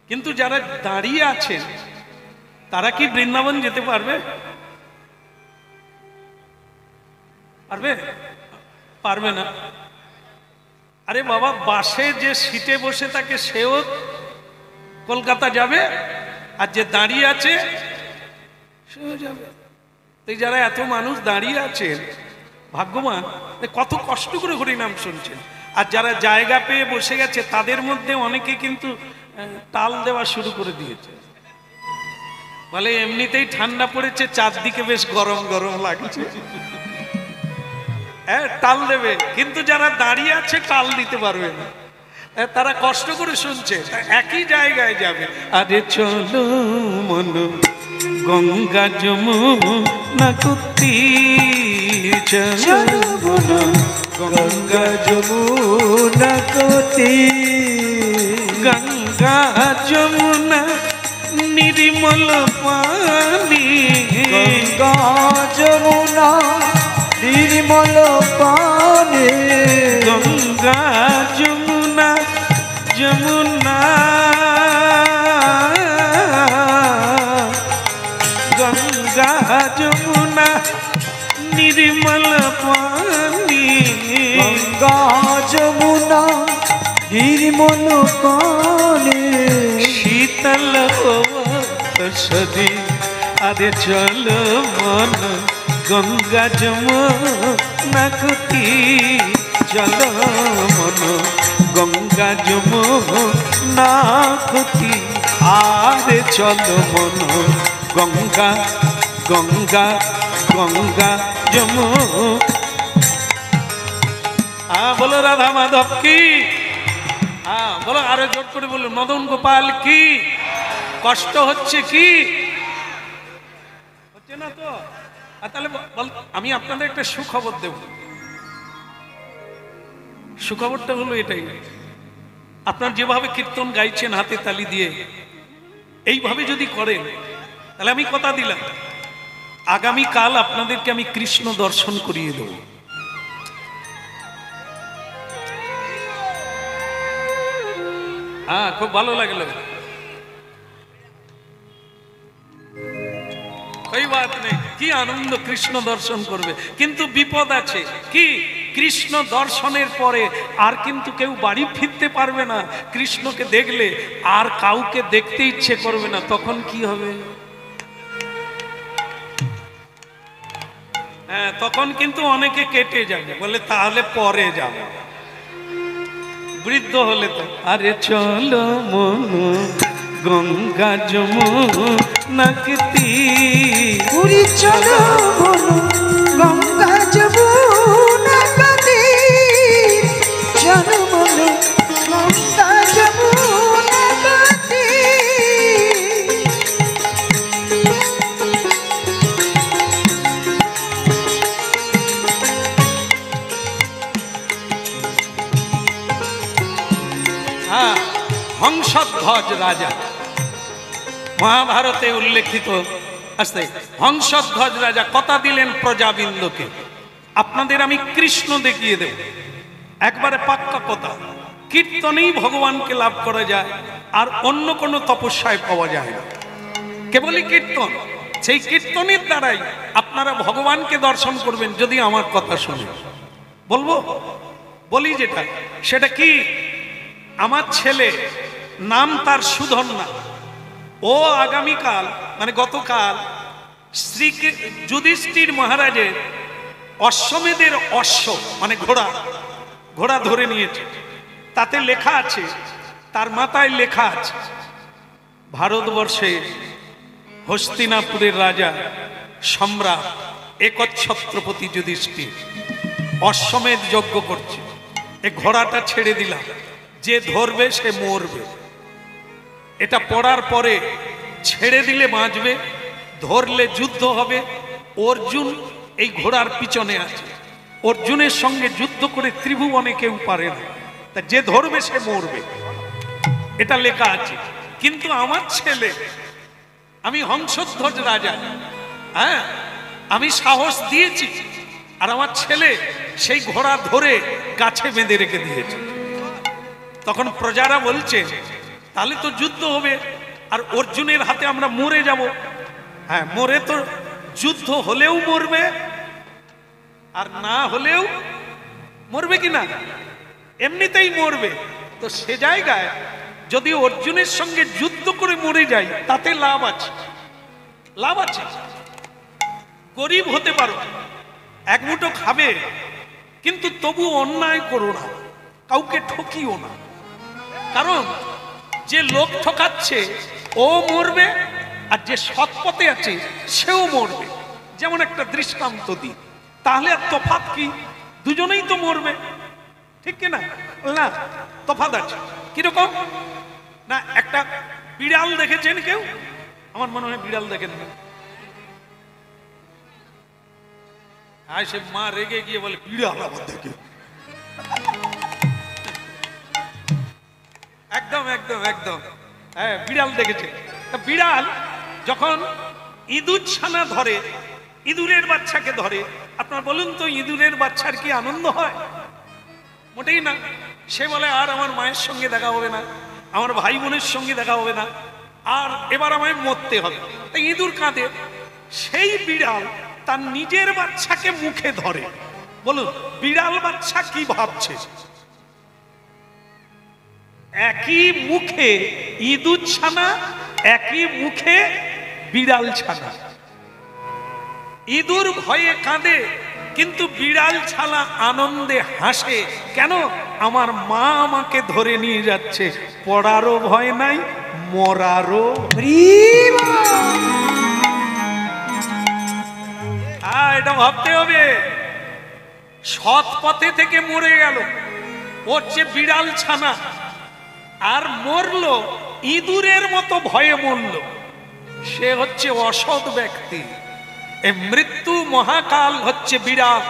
কিন্তু যারা দাঁড়িয়ে আছেন তারা কি বৃন্দাবন যেতে পারবে? পারবে? পারবে না। আরে বাবা, বাসে যে সিটে বসে থাকে সেও কলকাতা যাবে, আর যে দাঁড়িয়ে আছে সেও যাবে। তো যারা এত মানুষ দাঁড়িয়ে আছেন ভাগ্যবান, কত কষ্ট করে হরিনাম শুনছেন। আর যারা জায়গা পেয়ে বসে গেছে তাদের মধ্যে অনেকে কিন্তু টাল দেওয়া শুরু করে দিয়েছে, বলে এমনিতেই ঠান্ডা পড়েছে, চারদিকে বেশ গরম গরম লাগছে, হ্যাঁ টাল দেবে। কিন্তু যারা দাঁড়িয়ে আছে টাল দিতে পারবে না, তারা কষ্ট করে শুনছে, একই জায়গায় যাবে। আরে চলো মন গঙ্গা যমুনা কুতি, চলো মন গঙ্গা যমুনা কতি, গঙ্গা যমুনা নির্মল পানি, গঙ্গা যমুনা নির্মল পানি, গঙ্গা যমুনা যমুনা, গঙ্গা যমুনা নির্মল পানি, গঙ্গা যমুনা নির্মল পানি, শীতল সদি। আরে চলো মন গঙ্গা যমুনা কুতি, চলো মন গঙ্গা যমুনা কুতি, আরে চলো মন গঙ্গা গঙ্গা গঙ্গা যমুনা। বলো রাধা মাধব কি, বলো আরো জোর করে বলো মদন গোপাল কি। কষ্ট হচ্ছে কি? হচ্ছে না তো? তাহলে আমি আপনাদের একটা সুখবর দেব। সুখবরটা হলো এটাই, আপনার যেভাবে কীর্তন গাইছেন হাতে তালি দিয়ে, এইভাবে যদি করেন তাহলে আমি কথা দিলাম আগামীকাল আপনাদেরকে আমি কৃষ্ণ দর্শন করিয়ে দেব। হ্যাঁ, খুব ভালো লাগলো। कोई बात नहीं, কি আনন্দ কৃষ্ণ দর্শন করবে। কিন্তু বিপদ আছে কি, কৃষ্ণ দর্শনের পরে আর কিন্তু কেউ বাড়ি ফিরতে পারবে না। কৃষ্ণকে দেখলে আর কাউকে দেখতে ইচ্ছে করবে না, তখন কি হবে? হ্যাঁ, তখন কিন্তু অনেকে কেটে যাবে, বলে তাহলে পরে যাব, বৃদ্ধ হলে তো। আরে চলো মন গঙ্গা যমুনা কুতি, পুরী চলো বলো গঙ্গা যমুনা কুতি, চলো বলো গঙ্গা যমুনা কুতি। হ্যাঁ, হংসধ্বজ রাজা মহাভারতে উল্লেখিত আছে। হংসধ্বজ রাজা কথা দিলেন প্রজাবিন্দুকে, আপনাদের আমি কৃষ্ণ দেখিয়ে দেব, একবারে পাক্কা কথা। কীর্তনেই ভগবানকে লাভ করা যায়, আর অন্য কোনো তপস্যায় পাওয়া যায় না, কেবলই কীর্তন। সেই কীর্তনের দ্বারাই আপনারা ভগবানকে দর্শন করবেন, যদি আমার কথা শোনেন। বলবো, বলি যেটা, সেটা কি, আমার ছেলে নাম তার সুধন্যা, ও আগামীকাল মানে গতকাল শ্রী যুধিষ্ঠির মহারাজের অশ্বমেধের অশ্ব মানে ঘোড়া ধরে নিয়েছে। তাতে লেখা আছে, তার মাথায় লেখা আছে, ভারতবর্ষে হস্তিনাপুরের রাজা সম্রাট একচ্ছত্রপতি যুধিষ্ঠির অশ্বমেধ যজ্ঞ করছে, এ ঘোড়াটা ছেড়ে দিলাম, যে ধরবে সে মরবে। এটা পড়ার পরে ছেড়ে দিলে বাঁচবে, ধরলে যুদ্ধ হবে। অর্জুন এই ঘোড়ার পিছনে আছে, অর্জুনের সঙ্গে যুদ্ধ করে ত্রিভুবনে কেউ পারে না, তা যে ধরবে সে মরবে, এটা লেখা আছে। কিন্তু আমার ছেলে আমি হংসধ্বজ রাজা, হ্যাঁ আমি সাহস দিয়েছি, আর আমার ছেলে সেই ঘোড়া ধরে গাছে বেঁধে রেখে দিয়েছে। তখন প্রজারা বলছে তাহলে তো যুদ্ধ হবে, আর অর্জুনের হাতে আমরা মরে যাব। হ্যাঁ, মরে তো যুদ্ধ হলেও মরবে, আর না হলেও মরবে কিনা, এমনিতেই মরবে। তো সে জায়গায় যদি অর্জুনের সঙ্গে যুদ্ধ করে মরে যাই তাতে লাভ আছে, লাভ আছে। গরিব হতে পারো, এক মুঠো খাবে, কিন্তু তবু অন্যায় করো না, কাউকে ঠকিও না। কারণ যে লোক ঠকাচ্ছে ও মরবে, আর যে সৎ পথে আছে সেও মরবে। যেমন একটা দৃষ্টান্ত দিই, তাহলে আর তফাৎ কি? দুজনেই তো মরবে, ঠিক কিনা? না, তফাৎ আছে। কিরকম না, একটা বিড়াল দেখেছেন কেউ? আমার মনে হয় বিড়াল দেখেন না। আর সে মা রেগে গিয়ে বলে বিড়াল আবার দেখে। একদম একদম একদম, হ্যাঁ বিড়াল দেখেছে। বিড়াল যখন ইঁদুর ছানা ধরে, ইঁদুরের বাচ্চাকে ধরে, আপনার বলুন তো ইঁদুরের বাচ্চার কি আনন্দ হয়? মোটেই না। সে বলে আর আমার মায়ের সঙ্গে দেখা হবে না, আমার ভাই বোনের সঙ্গে দেখা হবে না, আর এবার আমায় মরতে হবে। তাই ইঁদুর কাঁদে। সেই বিড়াল তার নিজের বাচ্চাকে মুখে ধরে। বলুন বিড়াল বাচ্চা কি ভাবছে? একই মুখে ইঁদুর ছানা, একই মুখে বিড়াল ছানা। ইঁদুর ভয়ে কাঁদে, কিন্তু বিড়াল ছানা আনন্দে হাসে। কেন? আমার মা আমাকে ধরে নিয়ে যাচ্ছে, পড়ারও ভয় নাই, মরারও। এটা ভাবতে হবে। সৎ পথে থেকে মরে গেল, ওর যে বিড়াল ছানা, আর মরলো ইঁদুরের মতো ভয়ে মরল, সে হচ্ছে অসৎ ব্যক্তি। এই মৃত্যু মহাকাল হচ্ছে বিড়াল।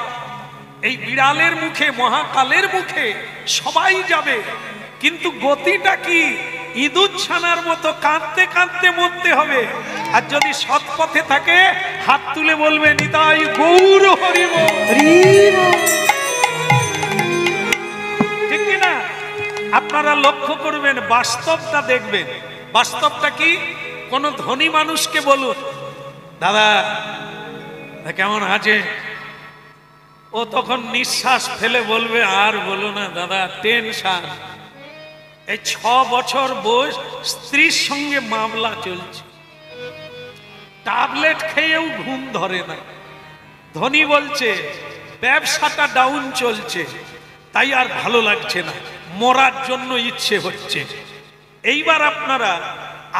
এই বিড়ালের মুখে, মহাকালের মুখে সবাই যাবে, কিন্তু গতিটা কি? ইঁদুর ছানার মতো কাঁদতে কাঁদতে মরতে হবে। আর যদি সৎ পথে থাকে হাত তুলে বলবে নিতাই গৌর হরি বল। ঠিক কিনা? আপনারা লক্ষ্য করবেন, বাস্তবটা দেখবেন। বাস্তবটা কি? কোন ধনী মানুষকে বলুন দাদা কেমন আছে, ও তখন নিঃশ্বাস ফেলে বলবে আর বলো না দাদা, টেনশন। এই 6 বছর বয়স, স্ত্রীর সঙ্গে মামলা চলছে, ট্যাবলেট খেয়েও ঘুম ধরে না। ধনী বলছে ব্যবসাটা ডাউন চলছে, তাই আর ভালো লাগছে না, মরার জন্য ইচ্ছে হচ্ছে। এইবার আপনারা,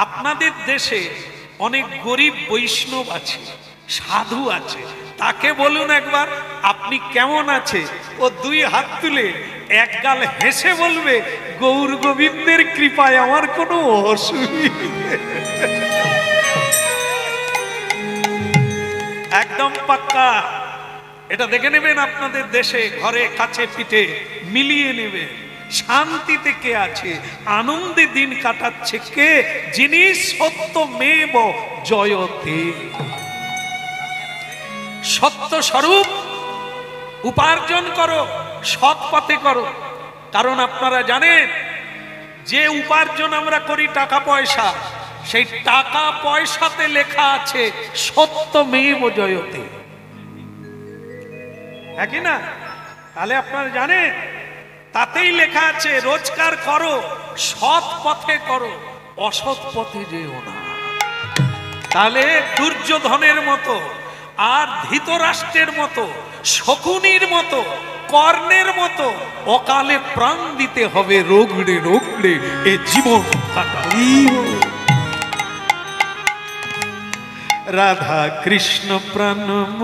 আপনাদের দেশে অনেক গরিব বৈষ্ণব আছে, সাধু আছে, তাকে বলুন একবার আপনি কেমন আছে, ও 2 হাত তুলে এক গাল হেসে বলবে গৌর গোবিন্দের কৃপায় আমার কোনো অসুবিধা। একদম পাক্কা। এটা দেখে নেবেন আপনাদের দেশে, ঘরে কাছে পিঠে মিলিয়ে নেবে। শান্তিতে কে আছে, আনন্দে দিন কাটাচ্ছে কে? যিনি সত্যমেব জয়তে। সত্য স্বরূপ উপার্জন করো, সৎ পথে করো। কারণ আপনারা জানেন যে উপার্জন আমরা করি টাকা পয়সা, সেই টাকা পয়সাতে লেখা আছে সত্যমেব জয়তে, একই না? তাহলে আপনারা জানেন তাতেই লেখা আছে রোজগার করো, সৎ পথে করো, অসৎ পথে যেও না। তাহলে দুর্যোধনের মতো, আর ধৃতরাষ্ট্রের মতো, শকুনির মতো, কর্ণের মতো অকালে প্রাণ দিতে হবে, রোগড়ে রোগড়ে এ জীবন কাটা। রাধা কৃষ্ণ প্রাণম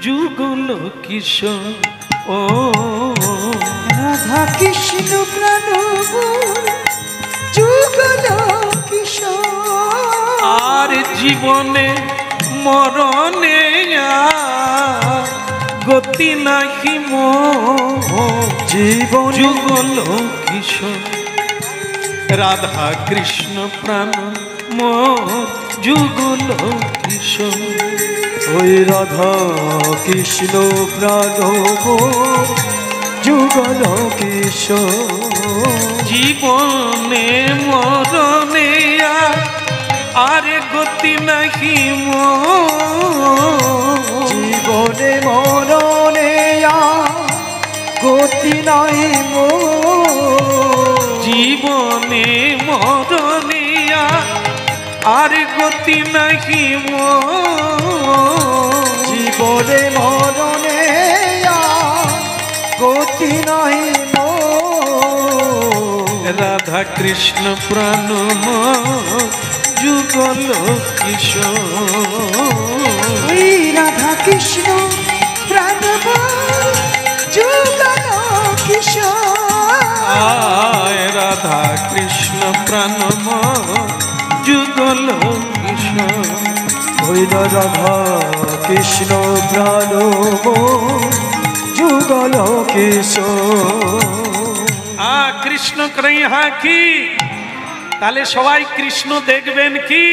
যুগল কিশোর, ও রাধা কৃষ্ণ প্রাণম যুগল কিশোর। আর জীবনে মরণে গতি নাহি জীবন যুগল কিশোর। রাধা কৃষ্ণ প্রাণ যুগল কিশোর। ওই রাধা কৃষ্ণ প্রাণ যুগল কিশোর। জীবনে মরণে আর গতি নাহি মোর। জীবনে মরণে গতি নাই মোর। জীবনে মরণে আর গতি নাহি মোর। জীবনে মরণে গতি নাই মোর। রাধা কৃষ্ণ প্রাণ যুগল কিশোর। ওই রাধা কৃষ্ণ প্রাণ যুগল কিশোর। আয় রাধা কৃষ্ণ প্রাণ যুগল কিশোর। ওই রাধা কৃষ্ণ প্রাণ যুগল কিশোর। কৃষ্ণ কৃষ্ণ কি? তাহলে সবাই কৃষ্ণ দেখবেন কি?